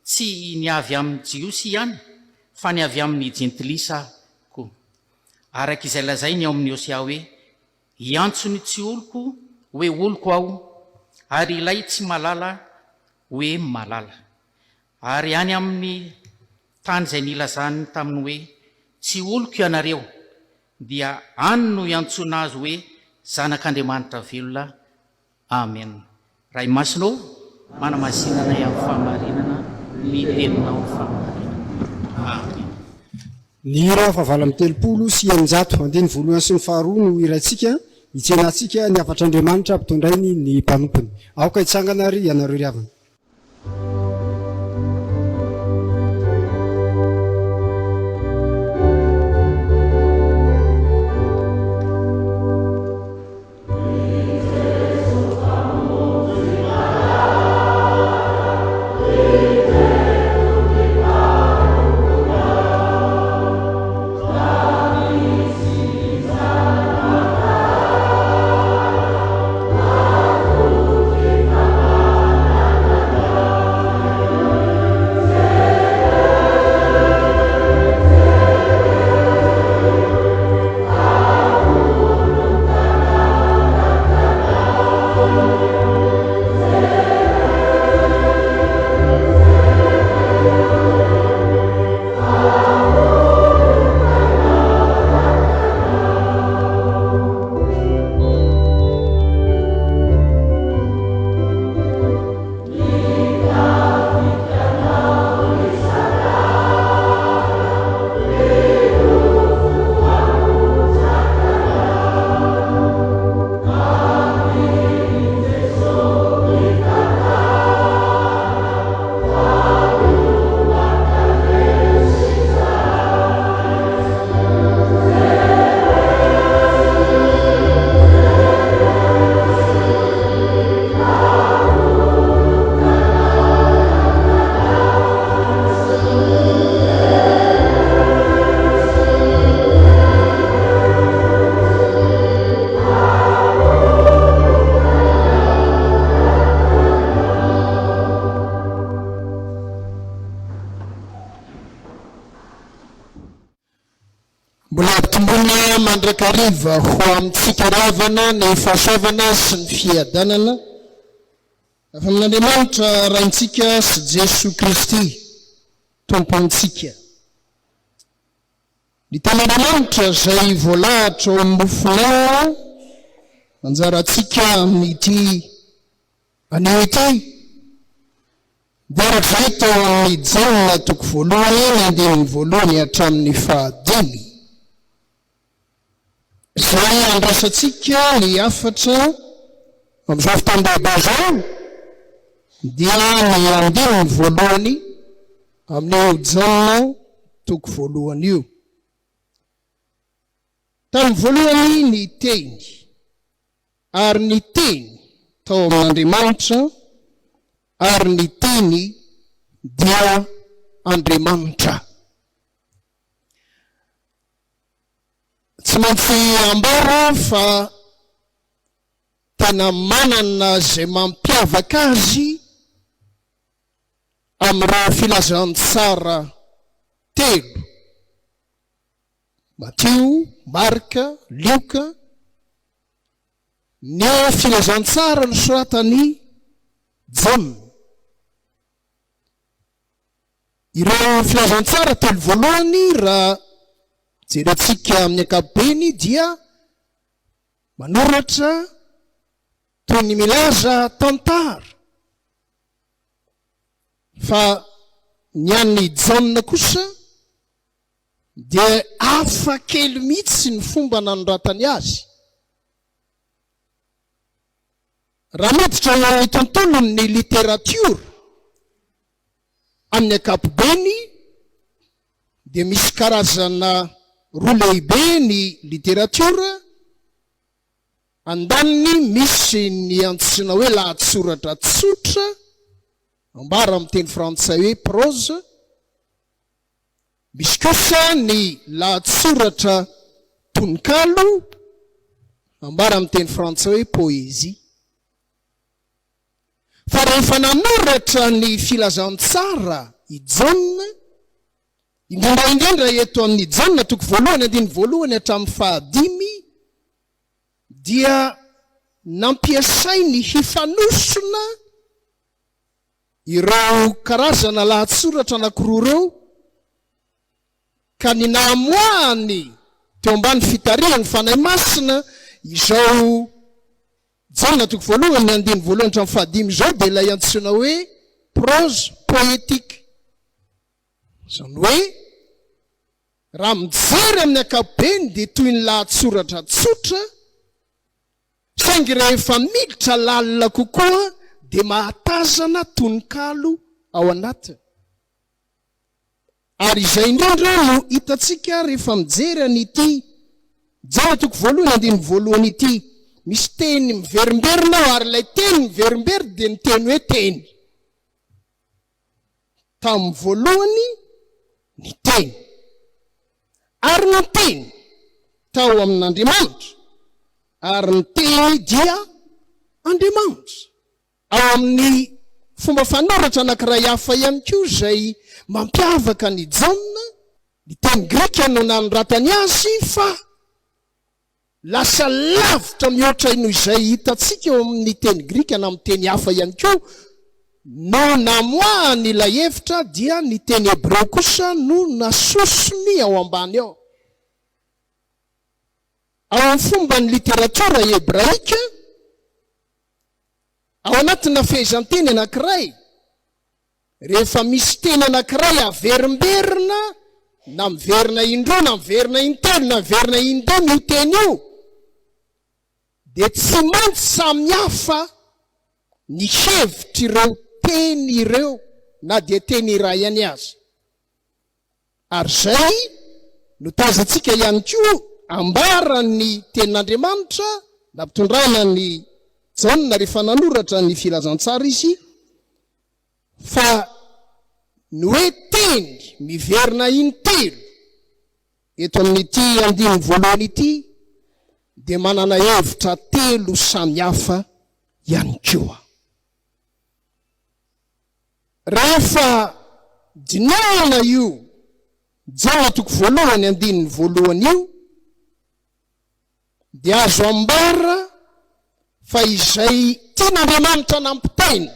Speaker 7: tsy ny avy amin'ny jiosy ihany, fa ny avy amin'ny jentilisa koa. Araka izay lazainy ao amin'ny Hosea hoe hiantsony tsy oloko hoe oloko aho, ary ilay tsy malala hoe malala. Ary any amin'ny tany izay nilazany taminy hoe tsy oloko ianareo, dia any no hiantsona azy hoe zanak'Andriamanitra velona. Amen. Ray masinao manamasinana amin'ny fahamarinana ny teninao fahamarinana. Amen.
Speaker 1: Ny hira fahavala amin'ny 300 andiny voalohany sy ny faharoa no hiratsika hitsenatsika ny afatr'Andriamanitra ampitondrainy ny mpanompony. Aoka hitsangana ary ianareo ry havana.
Speaker 8: Mandrakariva ho amintsika ravana ny fahasoavana sy ny fiadanana avy amin'Andriamanitra raintsika sy Jesu Kristy tompontsika. Ny ten'Andriamanitra izay voalahatra ao amin'ny nofonao manjaratsika amin'ity anio ity dia rehetra ao amin'ny janona toko 1:1 hatramin'ny 5. Izay andrasatsika ny afatra amin'izao fotoan-dehibe izao dia ny 1:1 amin'io janona toko voalohany io. Tamin'ny voalohany ny teny, ary ny teny tao amin'Andriamanitra, ary ny teny dia Andriamanitra. Tsy maintsy ambara fa tena manana zay mampiavaka azy amin'ireo filazantsara telo: Matio, Marka, Luka. Ny filazantsara nosoratany Jaona. Ireo filazantsara telo voalohany raha jerentsika amin'ny ankapobeny dia manoratra toy ny milaza tantara, fa ny an'ny Jaona kosa dia hafa kely mihitsy ny fomba nanoratany azy. Raha miditra ny tontolon'ny literatiora amin'ny ankapobeny dia misy karazana roa lehibe ny literatiora. Andaniny misy ny antsoina hoe lahatsoratra tsotra, ambara amin'ny teny frantsay hoe prose. Misy kosa ny lahatsoratra tononkalo, ambara amin'ny teny frantsay hoe poésie. Fa rehefa nanoratra ny filazantsara i Jaona, indrindra eto amin'ny Jaona toko voalohany andiny voalohany hatramin'ny 15, dia nampiasainy hifanosona ireo karazana lahatsoratra anankiroa ireo, ka ny namoahany teo ambany fitarihany fanahy masina izao Jaona toko voalohany andiny voalohany hatramin'ny 15 izao dia ilay antsoina hoe prose poétique. Izany hoe raha mijery amin'ny ankapobeny dia toy ny lahatsoratra tsotra, saingy rehefa miditra lalina kokoa dia mahatazana tononkalo ao anatiny. Ary izay indrindra no hitantsika rehefa mijery an'ity Jaona toko voalohany andiny voalohany ity. Misy teny miverimberina ary ilay teny miverimberina dia ny teny hoe teny. Tamin'ny voalohany ny teny, ary ny teny tao amin'Andriamanitra, ary ny teny dia Andriamanitra. Ao amin'ny fomba fanoratra anankiray hafa ihany koa izay mampiavaka ny Jaona, ny teny grika no nanoratany azy, fa lasa lavitra mihoatra noho izay hitantsika eo amin'ny teny grika na amin'ny teny hafa ihany koa. No namoahany ilay hevitra dia ny teny hebreo kosa no nasosony ao ambany ao. Ao amin'ny fomba ny literatiora hebraika, ao anatina fehezanteny anankiray, rehefa misy teny anankiray averimberina, na miverina indroa, na miverina intelo, na miverina indimy io teny io, dia tsy maintsy samy hafa ny hevitra ireo teny ireo, na dia teny iray ihany azy. Ary zay no tazantsika ihany koa ambara ny tenin'Andriamanitra na mpitondraina ny Jaona rehefa nanoratra ny filazantsara izy, fa ny hoe teny miverina intelo eto amin'ity andiny voalohany ity dia manana hevitra telo samy hafa ihany koa. Rehefa dinahana io Jaona toko voalohany andiny voalohany io, dia azo ambara fa izay tian'Andriamanitra nampitaina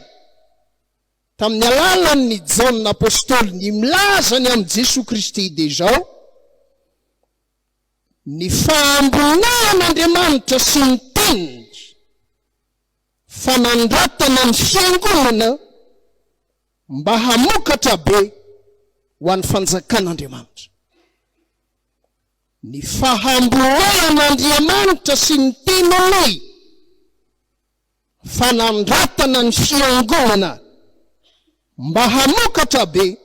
Speaker 8: tamin'ny alalan'ny Jaona apôstôly ny milazany amin'ny Jesosy Kristy dia izao: ny fahambolonan'Andriamanitra sy ny teniny fanandratana ny fiangonana mba hamokatra be ho an'ny fanjakan'Andriamanitra. Ny fahambolonan'Andriamanitra sy ny teniny fanandratana ny fiangonana mba hamokatra be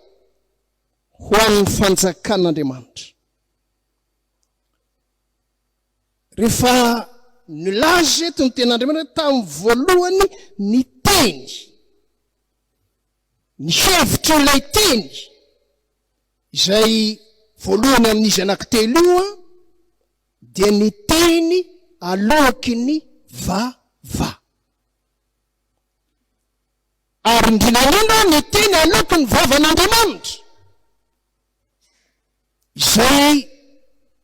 Speaker 8: ho an'ny fanjakan'Andriamanitra. Rehefa nilaza eto ny ten'Andriamanitra tamin'ny voalohany ny teny, ny hevitra ilay teny izay voalohany amin'izy anankitelo io dia ny teny aloky ny vava. Ary indrindrandrindra ny teny aloky ny vavan'Andriamanitra izay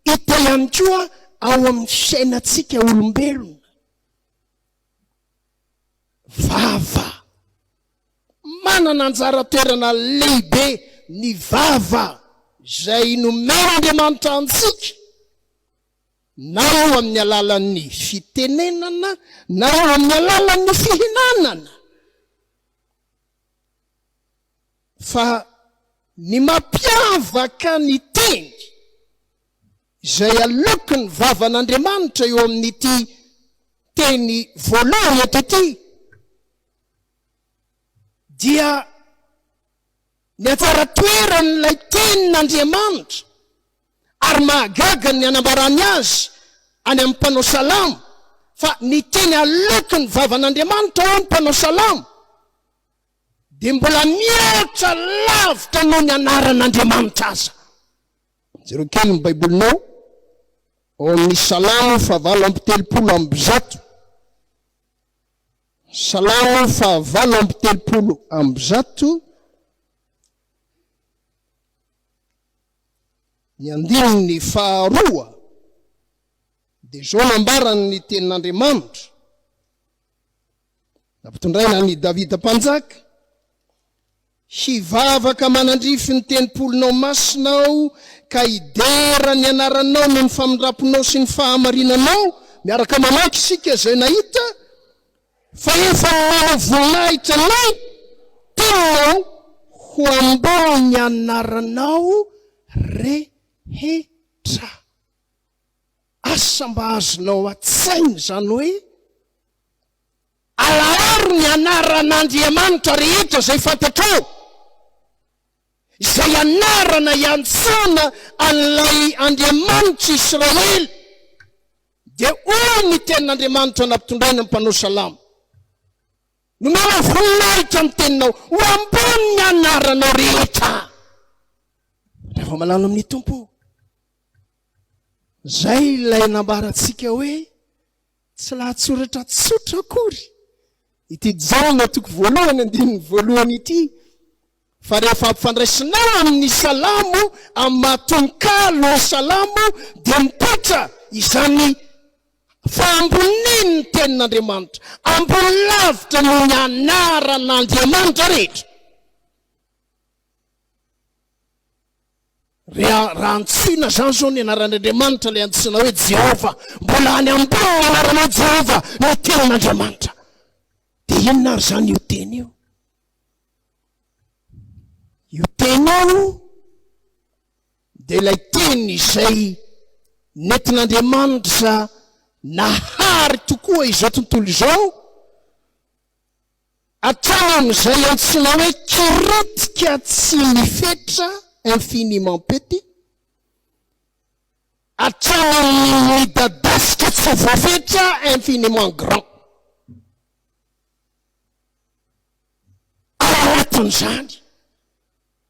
Speaker 8: hita ihany koa ao amin'ny fiainantsika olombelona. Vava manana anjara toerana lehibe ny vava izay nomen'Andriamanitra antsika, na eo amin'ny alalan'ny fitenenana na eo amin'ny alalan'ny fihinanana. Fa ny mampiavaka ny teny izay aloky ny vavan'Andriamanitra eo amin'ity teny voalohany eto ity dia ny anjara toeran'ilay tenin'Andriamanitra ary mahagaga ny anambarany azy any amin'ny mpanao salamo, fa ny teny aloky ny vavan'Andriamanitra ao amin'ny mpanao salamo dia mbola mihoatra lavitra noho ny anaran'Andriamanitra aza. Jereo kely ny baibolinao ao amin'ny salamo 7:30. Salamo 7:30. Ny andininy faharoa dia zao nambarany tenin'Andriamanitra nampitondraina ny Davida mpanjaka: hivavaka manandrify ny tenimpolinao masinao ka hidera ny anaranao no ny famindraponao sy ny fahamarinanao. Miaraka mamaky isika izay nahita fa efa manao voninahitra nay tenao ho ambony anaranao rehetra. Asa mba azonao atsaina zany hoe alaharo ny anaran'Andriamanitra rehetra izay fantatrao, izay anarana iantsona an'ilay Andriamanitra Israely. Dia hoy ny tenin'Andriamanitra nampitondraina ny mpanao salamo: nomena voninahitra amin'ny teninao ho ambony ny anaranao rehetra. Rehefa malala amin'ny Tompo, zay ilay nambarantsika hoe tsy lahatsoratra tsotra akory ity jaona toko voalohany andininy voalohany ity, fa rehefa ampifandraisinao amin'ny salamo amin'ny mahatonkalo salamo dia mipatra izany fa amboniny ny tenin'Andriamanitra, ambony lavitra no ny anaran'Andriamanitra rehetra. Raha antsoina zany zao ny anaran'Andriamanitra ilay antsoina hoe Jehova, mbola any ambony ny anaranao Jehova no tenin'Andriamanitra. Dia inona ary zany io teny io? Io teny io dia ilay teny izay nentin'Andriamanitra nahary tokoa izao tontolo izao, hatrany amin'izay antsoina hoe kiritika tsy mifetra, infiniment petit, hatrany midadasika tsy voafetra, infiniment grand. Anatin'izany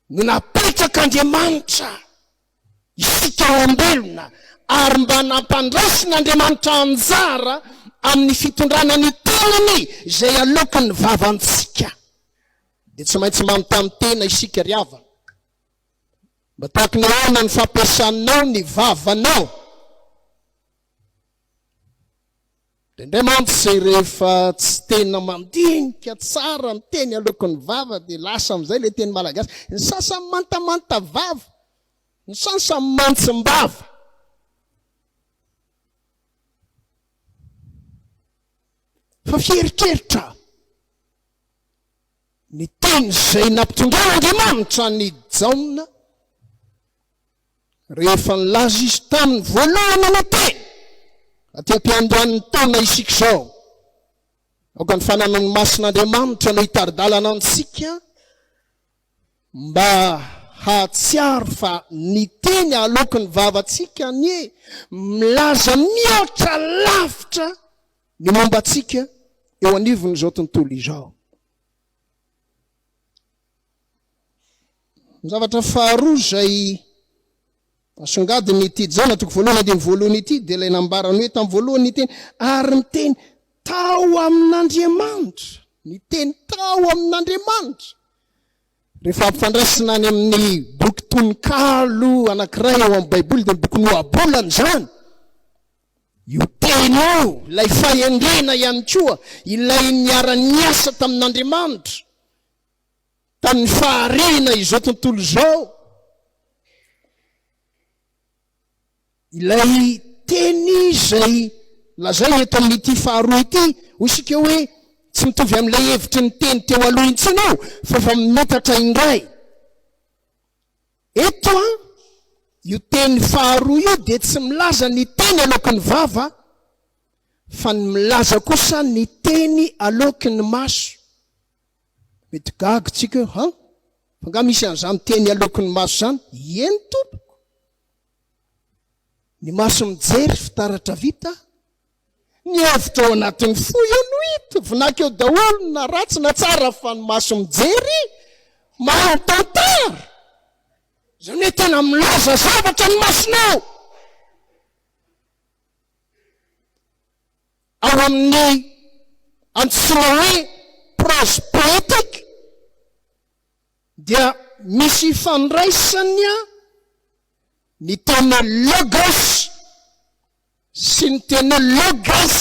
Speaker 8: no napetrak'Andriamanitra isika olombelona, ary mba nampandraisin'Andriamanitra anjara amin'ny fitondrana ny tenany izay aloky ny vavantsika. Dia tsy maintsy manontany tena isika ry havana, mba tahaka ny ahoana ny fampiasanao ny vavanao. Indray mantsy rehefa tsy tena mandinika tsara ny teny aloky ny vava dia lasa amin'izay ilay teny malagasy: ny sasany mantamanta vava, ny sasany mantsim-bava. Fa fieritreritra ny teny izay nampitondrain'Andriamanitra ny jaona rehefa nilaza izy tamin'ny voalohany ny teny aty ampiandohan'ny taona isika izao. Aoka ny fananany masin'Andriamanitra no hitari-dalana antsika mba hatsiaro fa ny teny alokon'ny vavantsika ny milaza mihoatra lavitra ny momba antsika eo anivon'izao tontolo izao. Ny zavatra faharoa zay asongadiny ity jana toko voalohany dia ny voalohany ity dia ilay nambarany hoe tamin'ny voalohany teny ary ny teny tao amin'Andriamanitra, ny teny tao amin'Andriamanitra. Rehefa ampifandraisina any amin'ny boky tononkalo anankiray eo amin'ny baiboly dia ny boky noabolana zany. Io teny io, ilay fahendrena ihany koa, ilay niara-ny asa tamin'Andriamanitra, tamin'ny faharena izao tontolo izao. Ilay teny zay lazay eto amin'ity faharoa ity, ho isika hoe tsy mitovy amin'ilay hevitry ny teny teo aloha intsiny ao, fa efa metatra indray. Eto io teny faharoa io dia tsy milaza ny teny alokin'ny vava, fa ny milaza kosa ny teny alokin'ny maso. Mety gaga tsika fa nga misy an'izany teny alokin'ny maso zany, eny tompoko. Ny maso mijery fitaratra vita, ny hevitra ao anatin'ny fo io no hita, vonaka eo daholo na ratsy na tsara fa ny maso mijery mahantantara. Zany hoe tena milaza zavatra ny masonao. Ao amin'ny antsoina hoe prose poetique dia misy fandraisany ny tena logos sy ny tena logos.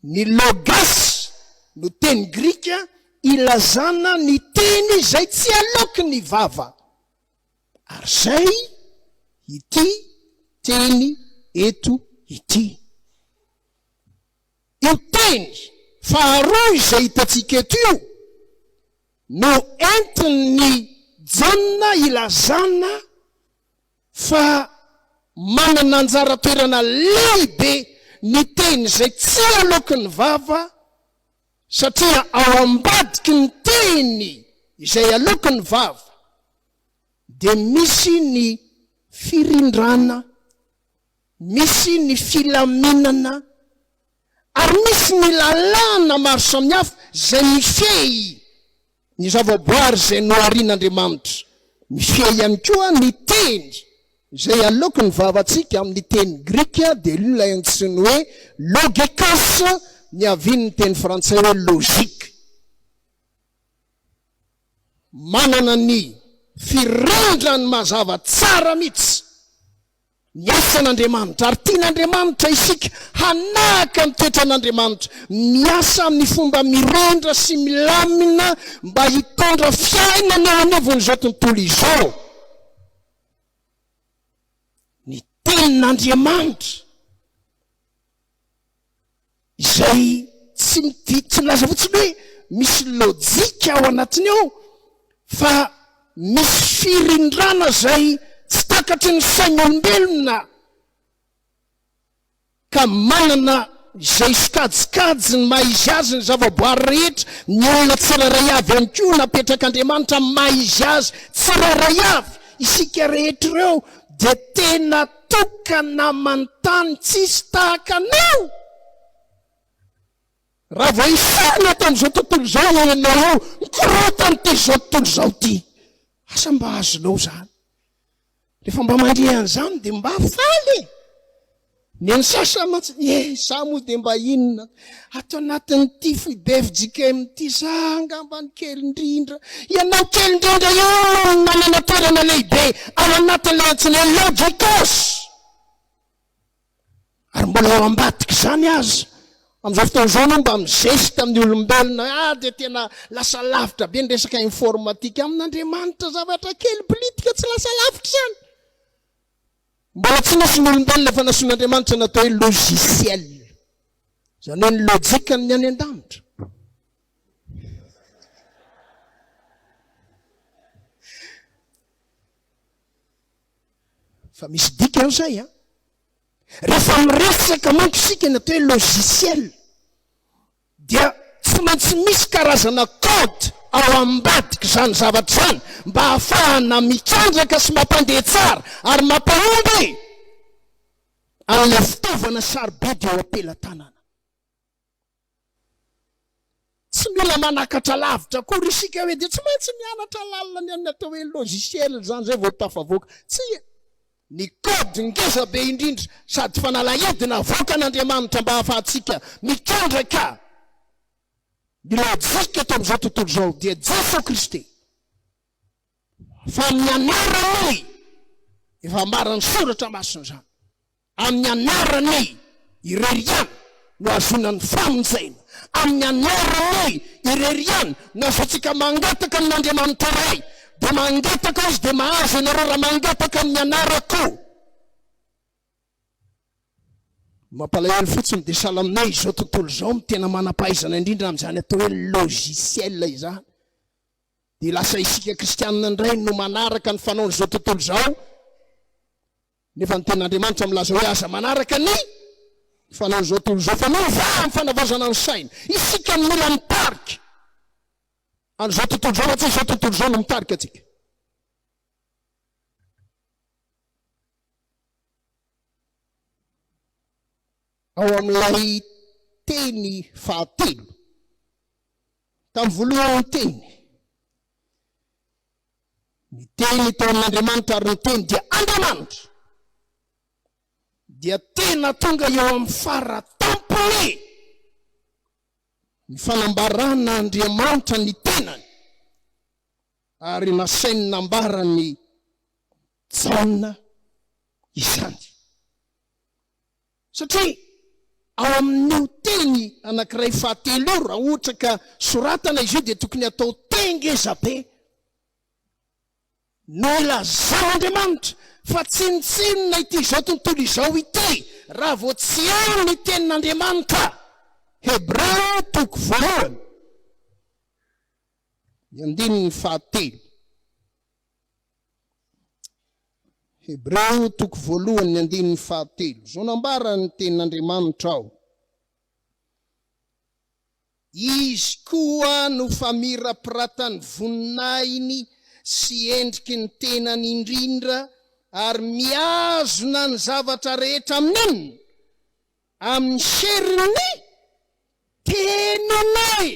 Speaker 8: Ny logos no teny grika ilazana ny teny zay tsy aloky ny vava. Ary zay ity teny eto ity. Io teny faharoa izay hitatsika eto io no entin'ny janona ilazana fa manana anjara toerana lehibe ny teny zay tsy alokin'ny vava, satria ao ambadiky ny teny izay alokin'ny vava dia misy ny firindrana, misy ny filaminana, ary misy ny lalàna maro samihafa zay mifehy ny zavaboary zay noarian'Andriamanitra. Mifehy ihany koa ny teny zay alokin'ny vavantsika amin'ny teny grika dia io ilay antsoiny hoe logikos, ny avian'ny teny frantsay hoe logika. Manana ny firindrany mazava tsara mihitsy ny asan'Andriamanitra, ary tian'Andriamanitra isika hanaka ny toetran'Andriamanitra, miasa amin'ny fomba mirendra sy milamina mba hitondra fiainana eo anivon'izao tontolo izao. Ny tenin'Andriamanitra izay tsy laza fotsiny hoe misy lojika ao anatiny ao, fa misy firindrana zay tsy takatry ny sain'olombelona, ka manana izay sokajikajy ny maizy azy ny zavaboary rehetra. Ny olona tsirairay avy ihany koa napetrak'Andriamanitra maizy azy tsirairay avy. Isika rehetra ireo dia tena tokana manontany tsisy tahaka anao. Raha vao isana tamin'izao tontolo izao ianao mikorotany tezao tontolo izao ty, asa mba azonao zany. Rehefa mba mandre an'izany dia mba faly. Ny sasa matsy sa moa dia mba inona ato anatin'ity FTV FJKM ty za angamba ny kely indrindra. Ianao kely indrindra io manana toerana lehibe ao anatin'ilay antsoina hoe logikos. Ary mbola ao ambadiky zany aza. Amin'izao fotoana izao no mba mizesika amin'ny olombelona, dia tena lasa lavitra be ny resaka informatika. Amin'Andriamanitra zavatra kely politika tsy lasa lavitra zany. Mbola tsy nisy ny olombelona fa nasian'Andriamanitra natao hoe logiciel, zany hoe ny lojikany ny any an-danitra. Fa misy dika zay a. Rehefa miresaka manko isika natao hoe logiciel dia tsy maintsy misy karazana code ao ambadiky zany zavatra zany mba hahafahana mitrandraka sy mampandeha tsara ary mampahomby amin'ilay fitaovana sarobidy eo ampelatanana. Tsy mila manakatra lavitra kory isika hoe dia tsy maintsy mianatra lalina ny amin'ny atao hoe logiciel zany zay vao tafavoaka. Tsy ny kody ngeza be indrindra sady fanalahidina vokan'Andriamanitra mba hahafahantsika mitrandraka milojika eto amin'izao tontolo izao dia Jesosy Kristy. Fa amin'ny anarany efa marany soratra masina zany, amin'ny anarany ireriana no azonany famonjena, amin'ny anarany ireriana no azontsika mangataka amin'Andriamanitra ray, dia mangataka azy dia mahazo ianareo raha mangataka amin'ny anarako. Mampalahelo fotsiny dia sahala aminay izao tontolo izao tena manampahaizana indrindra amin'izany atao hoe logiciel izany. Dia lasa isika kristianina indray no manaraka ny fanaon'izao tontolo izao, nefa ny ten'Andriamanitra milaza hoe aza manaraka ny fanaon'izao tontolo izao fa nova amin'ny fanavazana ny saina. Isika ny mila mitarika an'izao tontolo izao, fa izao tontolo izao no mitarika atsika. Ao amin'ilay teny fahatelo tamin'ny voalohan'ny teny, ny teny tao amin'Andriamanitra ary ny teny dia Andriamanitra, dia tena tonga eo amin'ny faratampony ny fanambarana Andriamanitra ny tenany ary nasainy nambarany jaona izany. Satria ao amin'io teny anankiray fahatelo raha ohatra ka soratana izy io dia tokony atao tengeza be no ilazan'Andriamanitra fa tsinotsinona ity izao tontolo izao ity raha vao tsy ao ny tenin'Andriamanitra. Hebreo toko voalohany ny andininy fahatelo, Hebreo toko voalohany ny andininy fahatelo, zao nambara ny tenin'Andriamanitra ao: izy koa no famirapiratany voninainy sy endriky ny tenany indrindra ary miazona ny zavatra rehetra amin'inona amin'ny seriny tenany,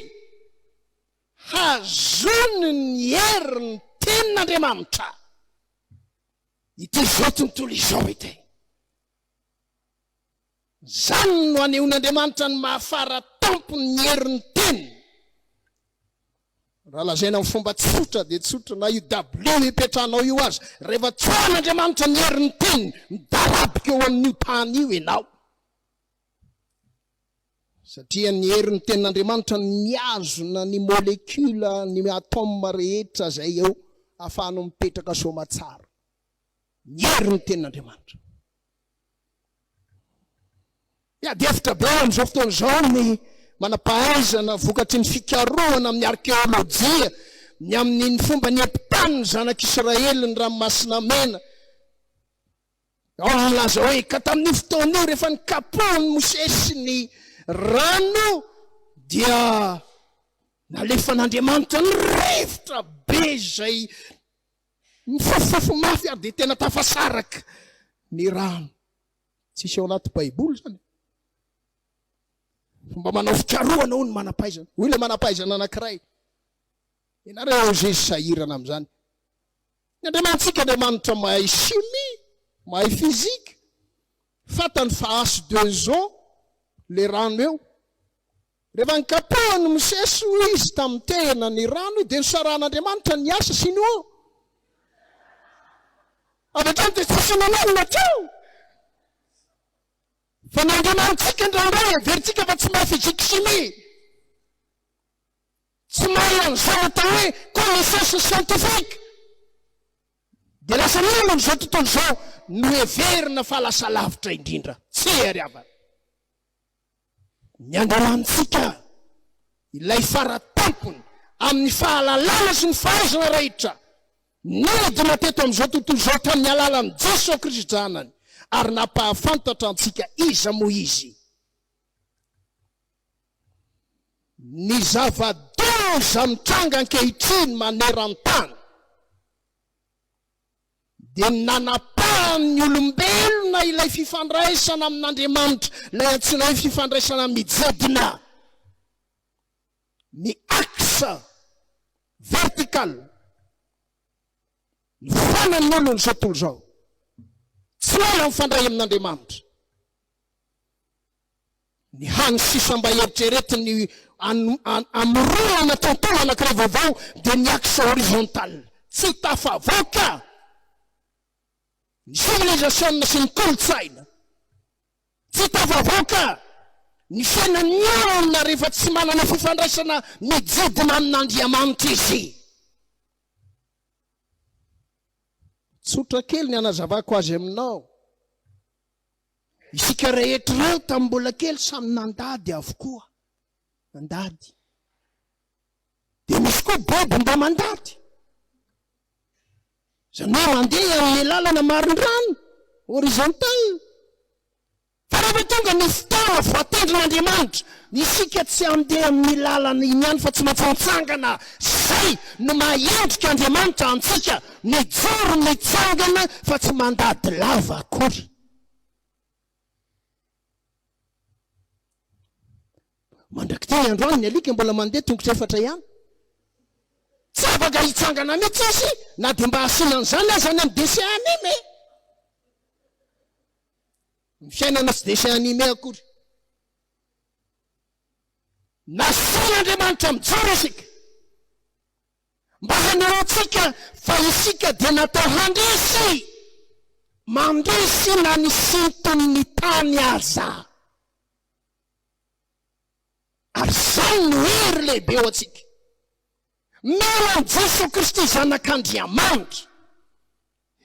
Speaker 8: hazony ny herin'ny tenin'Andriamanitra. Ity zao tontolo izao ity, zany no anehoan'Andriamanitra ny mahafara tampony ny herin'ny teniny. Raha lazaina amin'ny fomba tsotra dia tsotra, na io W hipetrahanao io azy, rehefa tsoan'Andriamanitra ny herin'ny teniny, midarabika eo amin'io tany io ianao. Satria ny herin'ny tenin'Andriamanitra miazona ny molekula, ny atome rehetra zay eo ahafahanao mipetraka soma tsara. Ny herin'ny tenin'Andriamanitra. Dia efitra be amin'izao fotoana izao ny manampahaizana vokatry ny fikarohana amin'ny arkeolojia, ny amin'ny fomba ny epitany zanak'Israely ny ranomasina mena. Ao milaza hoe ka tamin'ny fotoana io rehefa nikapohany Mosesy ny rano dia nalefan'Andriamanitra ny rivotra be zay mifofofo mafy ary dia tena tafasaraka ny rano. Tsisy ao anaty baiboly zany. Fomba manao fikarohana ho ny manampahaizana. Hoy ilay manampahaizana anankiray, ianareo zay sahirana amin'izany. Ny Andriamantsika Andriamanitra mahay chimie, mahay fizika, fatany fa 𝙁𝙤𝙁𝙁 le rano eo. Rehefa nikapohany Mosesy izy tamin'ny tena ny rano dia nosaran'Andriamanitra ny asa sy ny ho. Avy hatrany dia tsisy nanonona teo. Fa ny Andriamantsika ndraindray averintsika fa tsy mahay fizika chimie, tsy mahay an'izao atao hoe connaissance scientifique. Dia lasa nino amin'izao tontolo izao no heverina fa lasa lavitra indrindra. Tsy ariavana. Ny Andriamantsika ilay faratampony amin'ny fahalalana sy ny fahaizana rehetra nidina teto amin'izao tontolo izao tamin'ny alalan'i Jesosy Kristy janany, ary napahafantatra antsika iza moa izy. Ny zava-doza loza mitranga ankehitriny maneran-tany dia nanapahany olombelona ilay fifandraisana amin'Andriamanitra, ilay antsoina hoe fifandraisana mijedina, ny axe vertical, ny fanan'olona zao tontolo zao tsy ela mifandray amin'Andriamanitra. Ny hany sisa mba eritreretin ny amorona tontolo anankiray vaovao dia ny axe horizontal, tsy tafavoaka ny civilisation sy ny kolotsaina, tsy tafavoaka ny fiainan'ny olona rehefa tsy manana fifandraisana mijidina amin'Andriamanitra izy. Tsotra kely ny anazavako azy aminao, isika rehetra ireo tamin'ny mbola kely samy nandady avokoa, nandady. Dia misy koa boby mba mandady, zany hoe mandeha amin'ny lalana marin-drano horizontal. Fa rehefa tonga ny fotoana voatendrin'Andriamanitra, isika tsy andeha amin'ny lalana iny ihany fa tsy mahatsangana. Zay no mahendrika Andriamanitra antsika, mijoro mitsangana fa tsy mandady lava akory. Mandraky teny androany ny alika mbola mandeha tongotra 4 ihany, tsy afaka hitsangana mihitsy izy, na dia mba asinan'izany aza any amin'ny dessin animé. Ny fiainana tsy dessin animé akory. Nasian'Andriamanitra mijoro isika mba hanehoantsika fa isika dia natao handresy, mandresy na ny sinton'ny tany aza. Ary zany no hery lehibe ho antsika. Mela an' Jesosy Kristy zanak'Andriamanitra,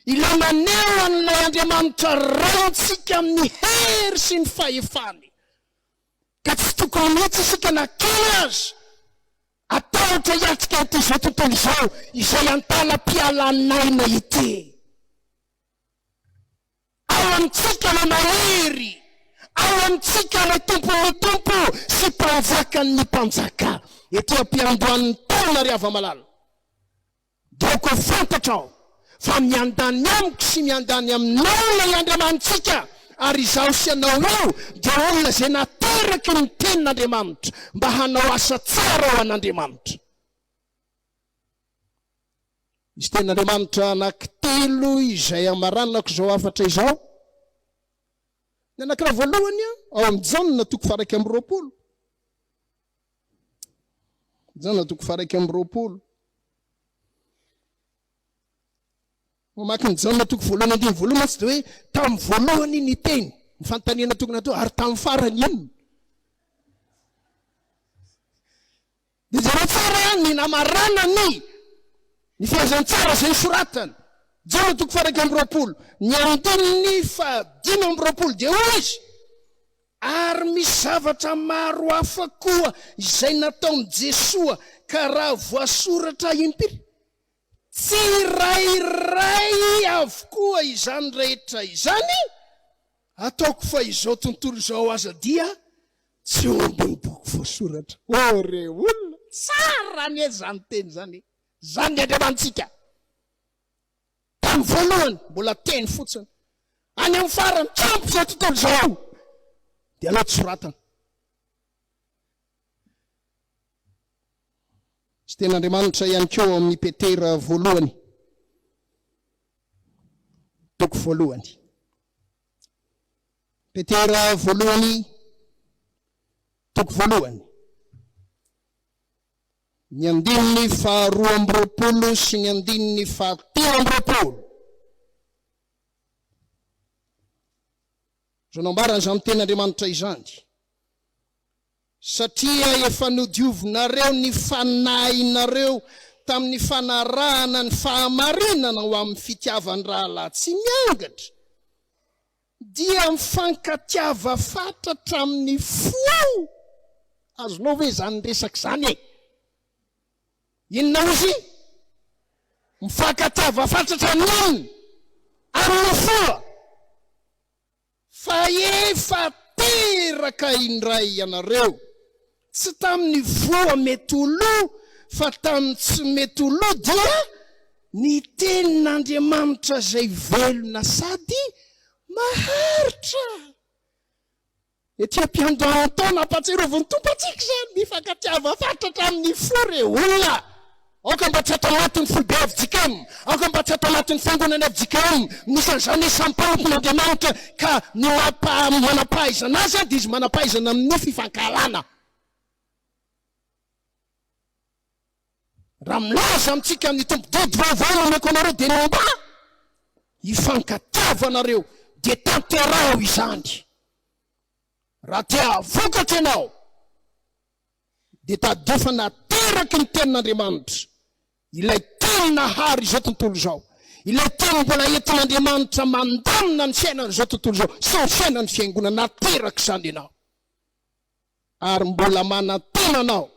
Speaker 8: ilay maneho an'ilay Andriamanitra raintsika amin'ny hery sy ny fahefany, ka tsy tokony mihitsy isika nakely azy atahotra hiatrika ity zao tontolo izao izay antalam-pialanaina ity. Ao amintsika ilay mahery, ao amintsika ilay tompon'ny tompo sy mpanjakan'ny mpanjaka. Ety ampiandohan'ny taona ry ava-malala, daoko fantatrao fa miandany amiko sy miandany aminao ilay Andriamanitsika, ary izaho sy anao io dia olona izay nateraky ny tenin'Andriamanitra mba hanao asa tsara ao an'Andriamanitra. Misy tenin'Andriamanitra anankitelo izay amaranako izao 4 izao. Ny anankiray voalohany ao amin'ny Janina 1:20. Janina 1:20. Mamaky ny Janina 1:20 tsy dia hoe tamin'ny voalohany ny teny, ny fanontaniana tokony atao, ary tamin'ny farany inona. Dia zareo tsara ihany ny namaranany ny fiazan-tsara izay soratany. Janina 1:20, ny andininy 5:20 dia hoy izy, ary misy zavatra maro hafa koa izay nataon'i Jesosy ka raha voasoratra impiry. Tsy rairay avokoa izany rehetra izany ataoko fa izao tontolo izao aza dia tsy eo ambony boky voasoratra. Ore olona tsara ny zany teny zany, zany ny Andriamantsika. Tamin'ny voalohany mbola teny fotsiny, any amin'ny farany trampo izao tontolo izao dia aloha soratana. Sy ten'Andriamanitra ihany koa amin'ny Petera 1:1. Toko 1. Petera 1:1, toko 1. Ny andininy 2:20 sy ny andininy 3:20. Zao nambarana izany ten'Andriamanitra izany. Satria efa nodiovinareo ny fanahinareo tamin'ny fanarahana ny fahamarinana ho amin'ny fitiavany rahalahy tsy miangatra, dia mifankatiava fatratra amin'ny fo. Azonao ve zany resaka zany e? Inona izy? Mifankatiava fatratra amin'ny amin'ny fo. Fa efa teraka indray ianareo, tsy tamin'ny voa mety olo fa tamin'ny tsy mety lo dia ny tenin'Andriamanitra zay velona sady maharitra. Etỳ ampiandohana taona ampatsirovony tompo atsika zany mifankatiava fatratra amin'ny fory olona. Aoka mba tsy atao anatin'ny FB FJKM, aoka mba tsy atao anatin'ny fiangonana FJKM, nisan'izany samparon'Andriamanitra ka ny manampahaizana azy dia izy manampahaizana amin'ny fifankalana. Raha milaza amintsika amin'ny tompo dody vaovao nomeko anareo dia nomba hifankatiavanareo dia tanterao izany. Raha tia vokatra ianao dia tadefa nateraky ny tenin'Andriamanitra, ilay teny nahary izao tontolo izao, ilay teny mbola entin'Andriamanitra mandamina ny fiainana izao tontolo izao sy ny fiainany fiangonana, nateraky izany ianao ary mbola manatenanao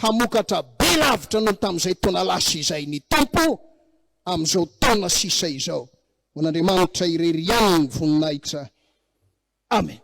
Speaker 8: hamokatra be lavitra noho tamin'izay taona lasa izay ny tompo amin'izao taona sisa izao. Hoan'Andriamanitra irery ihany ny voninahitra. Amen.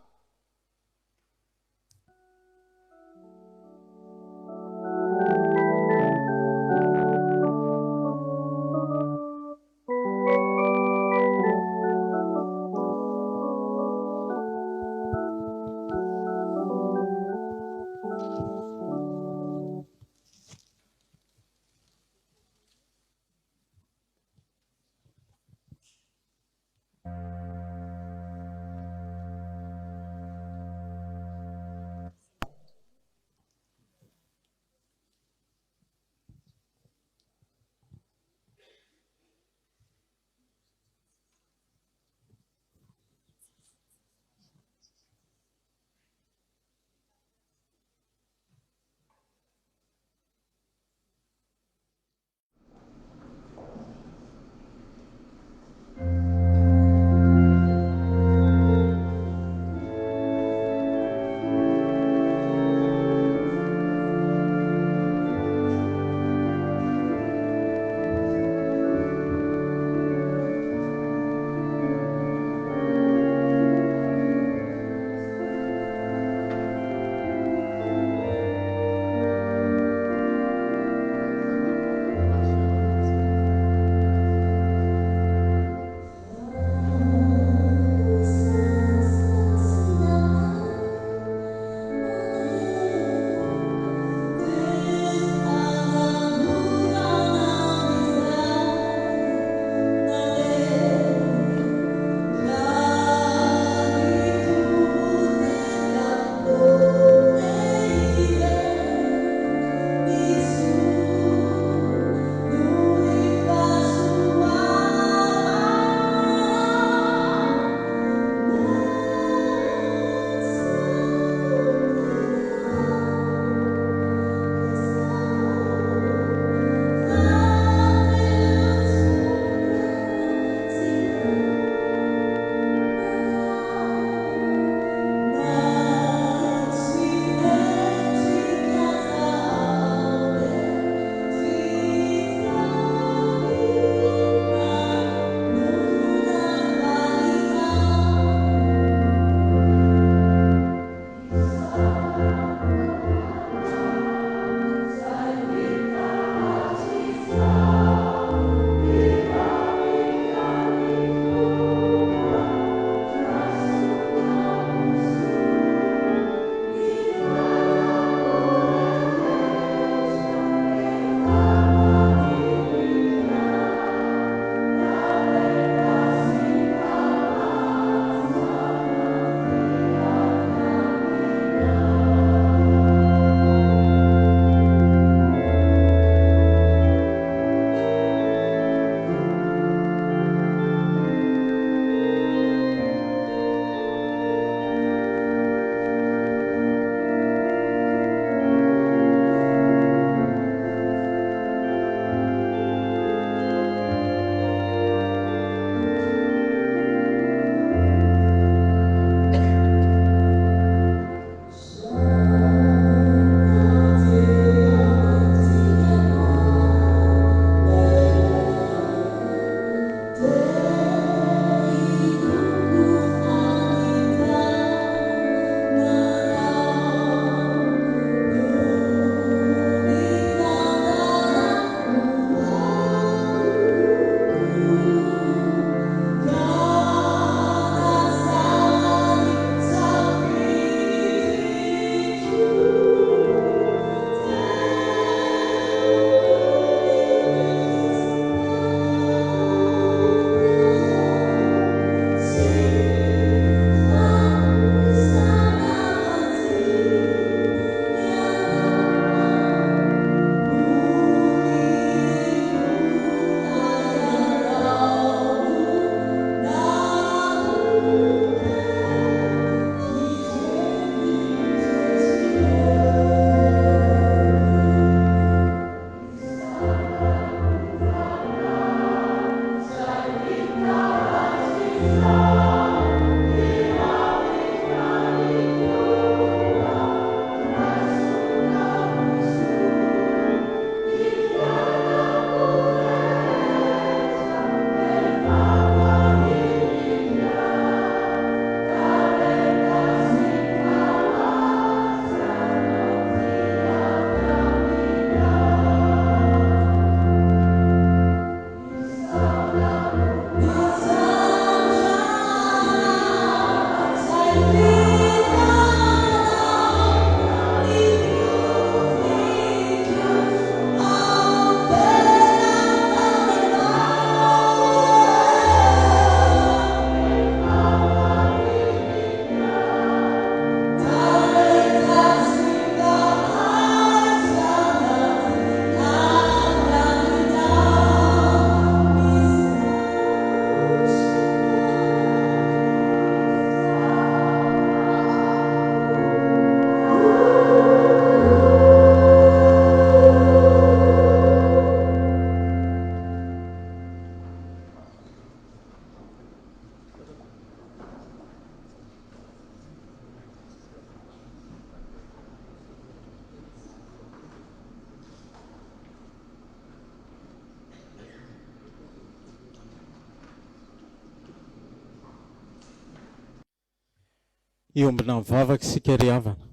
Speaker 9: Iombina mivavaka isika ry havana.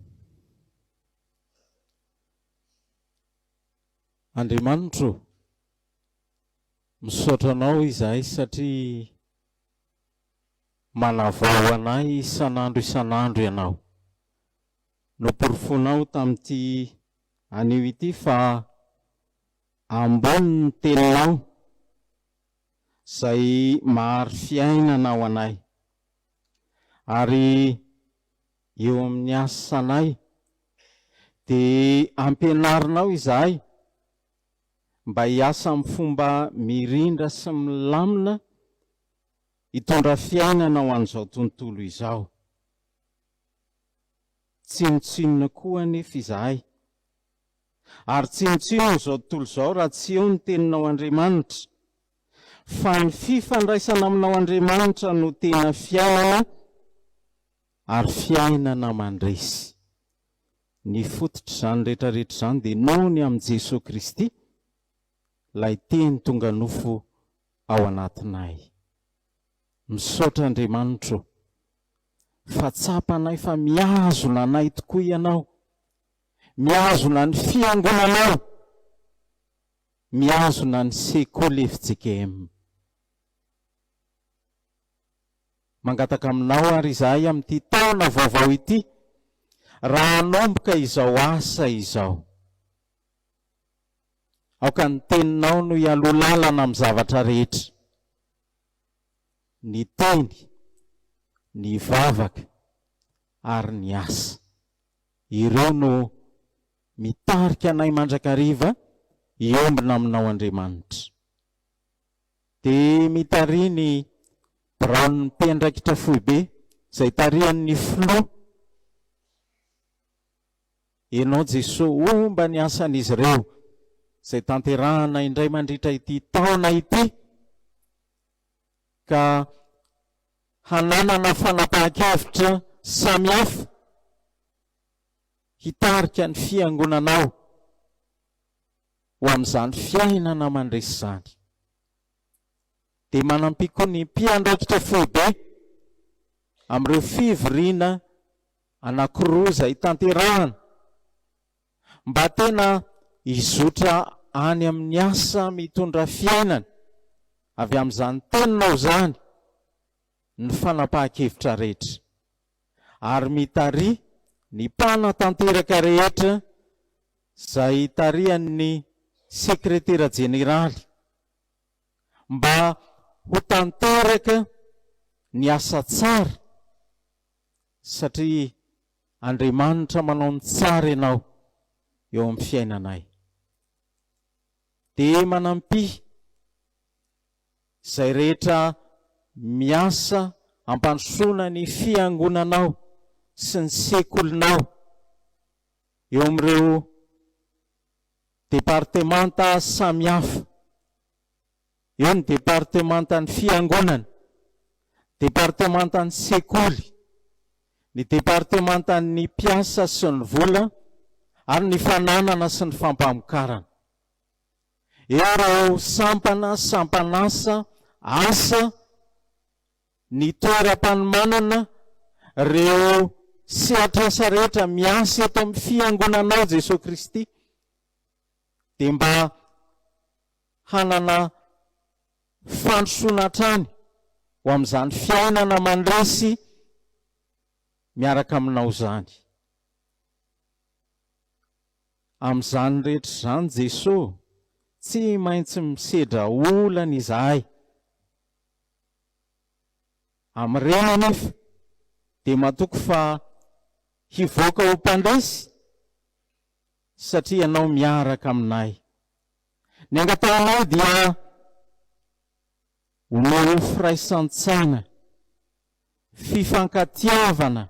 Speaker 9: Andriamanitro, misaotra anao izahay satria manavao anay isan'andro ianao. Noporofonao tamin'ity anio ity fa ambony ny teninao izay mahary fiainana ao anay. Ary eo amin'ny asanay dia ampianarinao izahay mba hiasa amin'ny fomba mirindra sy milamina hitondra fiainana ho an'izao tontolo izao. Tsinotsinona koa anefa izahay, ary tsinotsinona izao tontolo izao raha tsy eo ny teninao Andriamanitra, fa ny fifandraisana aminao Andriamanitra no tena fiainana ary fiainana mandresy. Ny fototr' izany rehetrarehetra izany dia noho ny amin'i Jesosy Kristy, ilay teny tonga nofo ao anatinay. Misaotra Andriamanitro, fa tsapanay fa miazona anay tokoa ianao, miazona ny fiangonanao, miazona ny Culte FJKM. Mangataka aminao ary izahay amin'ity taona vaovao ity, raha hanomboka izao asa izao. Aoka ny teninao no hialolalana amin'ny zavatra rehetra. Ny teny, ny vavaka, ary ny asa. Ireo no mitarika anay mandrakariva iombina aminao Andriamanitra. Dia mitary ny biraon'ny mpiandraikitra foibe izay tarihan'ny filoha. Ianao Jesosy omba ny asan'izy ireo izay tanterahana indray mandritra ity taona ity, ka hananana fanapahan-kevitra samihafa hitarika ny fiangonanao ho amin'izany fiainana mandresy izany. Dia manampy koa ny mpiandraikitra foibe amin'ireo fivoriana anankiroa izay tanterahana mba tena hizotra any amin'ny asa mitondra fiainana avy amin'izany teninao izany ny fanapahan-kevitra rehetra, ary mitary ny mpanatanteraka rehetra izay tarihan'ny sekretera jeneraly mba ho tanteraka ny asa tsara, satria Andriamanitra manao ny tsara ianao eo amin'ny fiainanay. Dia manampy izay rehetra miasa ampandrosoana ny fiangonanao sy ny sekolinao eo amin'ireo departemanta samihafa. Eo ny departemantan'ny fiangonana, departemantan'ny sekoly, ny departemantan'ny mpiasa sy ny vola, ary ny fananana sy ny fampamokarana. Eo ireo sampanasa, asa, ny toeram-panomanana, ireo sehatr'asa rehetra miasa eto amin'ny fiangonanao Jesosy Kristy, dia mba hanana fandrosoana hatrany ho amin'izany fiainana mandresy miaraka aminao izany. Amin'izany rehetra izany Jesosy tsy maintsy misedra olana izahay. Amin'ireny anefa dia matoky fa hivoaka ho mpandresy satria ianao miaraka aminay. Ny angatahnay dia ho firaisan-tsana, fifankatiavana,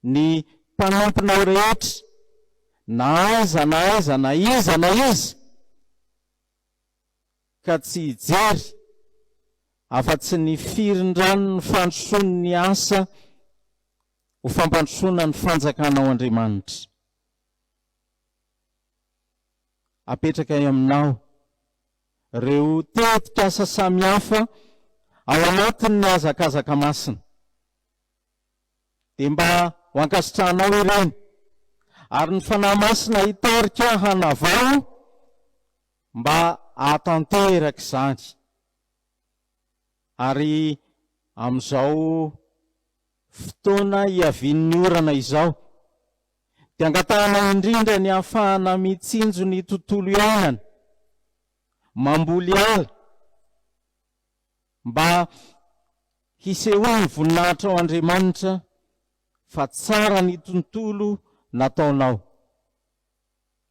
Speaker 9: ny mpanomponao rehetra, na iza, ka tsy hijery afa-tsy ny firindrany ny fandrosoany ny asa ho fampandrosoana ny fanjakanao Andriamanitra. Apetraka aminao ireo tetika asa samihafa ao anatin'ny hazakazaka masina. dia mba ho ankasitranao ireny, ary ny fanahy masina hitarika hanavao mba hatanteraka izany. Ary amin'izao fotoana hiavian'ny orana izao dia angatahana indrindra ny ahafahana mitsinjo ny tontolo iainana, mamboly ala, mba hisehoany voninahitra ao Andriamanitra fa tsara ny tontolo nataonao,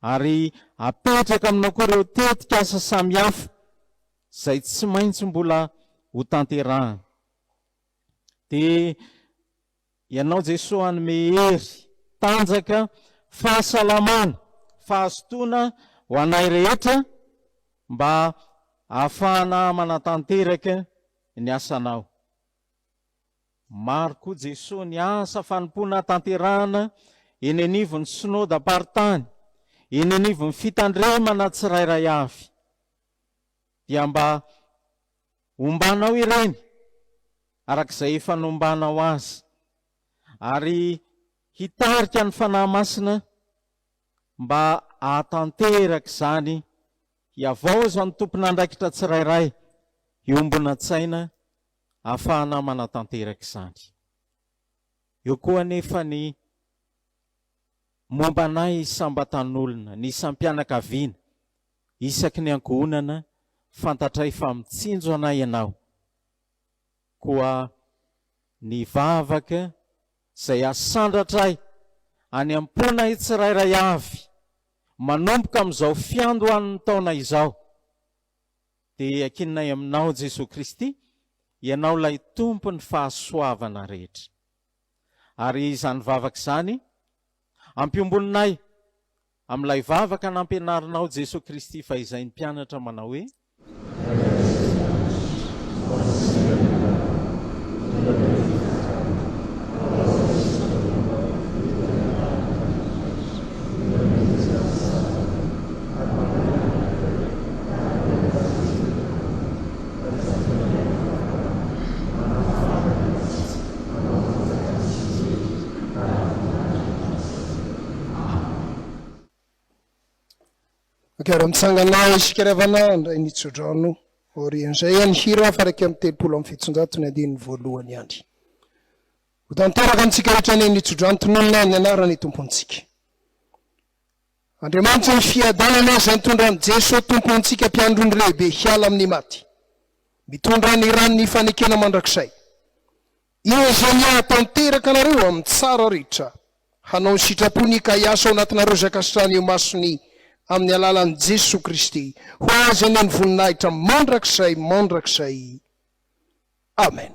Speaker 9: ary apetraka aminao koa ireo tetika asa samihafa izay tsy maintsy mbola ho tanterahana. Dia ianao Jesosy hanome hery, tanjaka, fahasalamana, fahasotoana ho anay rehetra mba ahafahana manatanteraka ny asanao. Maro koa Jesosy ny asa fanompoana tanterahana eny anivon'ny synodam-paritany, eny anivon'ny fitandremana tsirairay avy, dia mba ombanao ireny arak'izay efa nombanao azy, ary hitarika ny fanahy masina mba hatanteraka izany, hiavao izany tompon'andraikitra tsirairay iombona-tsaina ahafahana manatanteraka izany. Eo koa anefa ny mombanay sambatan'olona, ny isam-pianakaviana, isaky ny ankohonana, fantatray fa mitsinjo anay ianao, koa ny vavaka izay asandratray any am-ponay tsirairay avy manomboka amin'izao fiandohan'ny taona izao, dia ankininay aminao Jesosy Kristy, ianao lay tompo ny fahasoavana rehetra. Ary izany vavaka izany ampiombononay amin'ilay vavaka nampianarinao Jesosy Kristy fa izay ny mpianatra manao hoe
Speaker 8: Raha-mitsangana isikaravana indray nitsodrano orian'izay any hira fa raiky amin'ny 370 ny andininy voalohany andry. Ho tanteraka antsika rehetra ny nitsodrano tononona ny anarany tompontsika. Andriamanitra ny fiadanana izay mitondra ny Jesosy tompontsika mpiandro ny lehibe hiala amin'ny maty, mitondra ny ranony fanekena mandrakizay. Io izay nihatanteraka anareo amin'ny tsara rehetra, hanao ny sitrapony ka hiasa ao anatinareo zakasitrany io masony amin'ny alalan'i Jesosy Kristy, ho azy any ny voninahitra mandrakizay. Amen.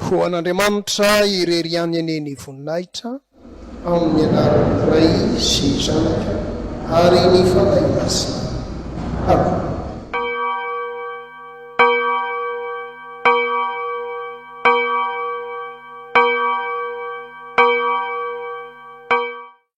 Speaker 8: Ho an'Andriamanitra ireriany aneny voninahitra amin'ny anaran'ny Ray sy Zanaka ary ny fanahy masina. Amen.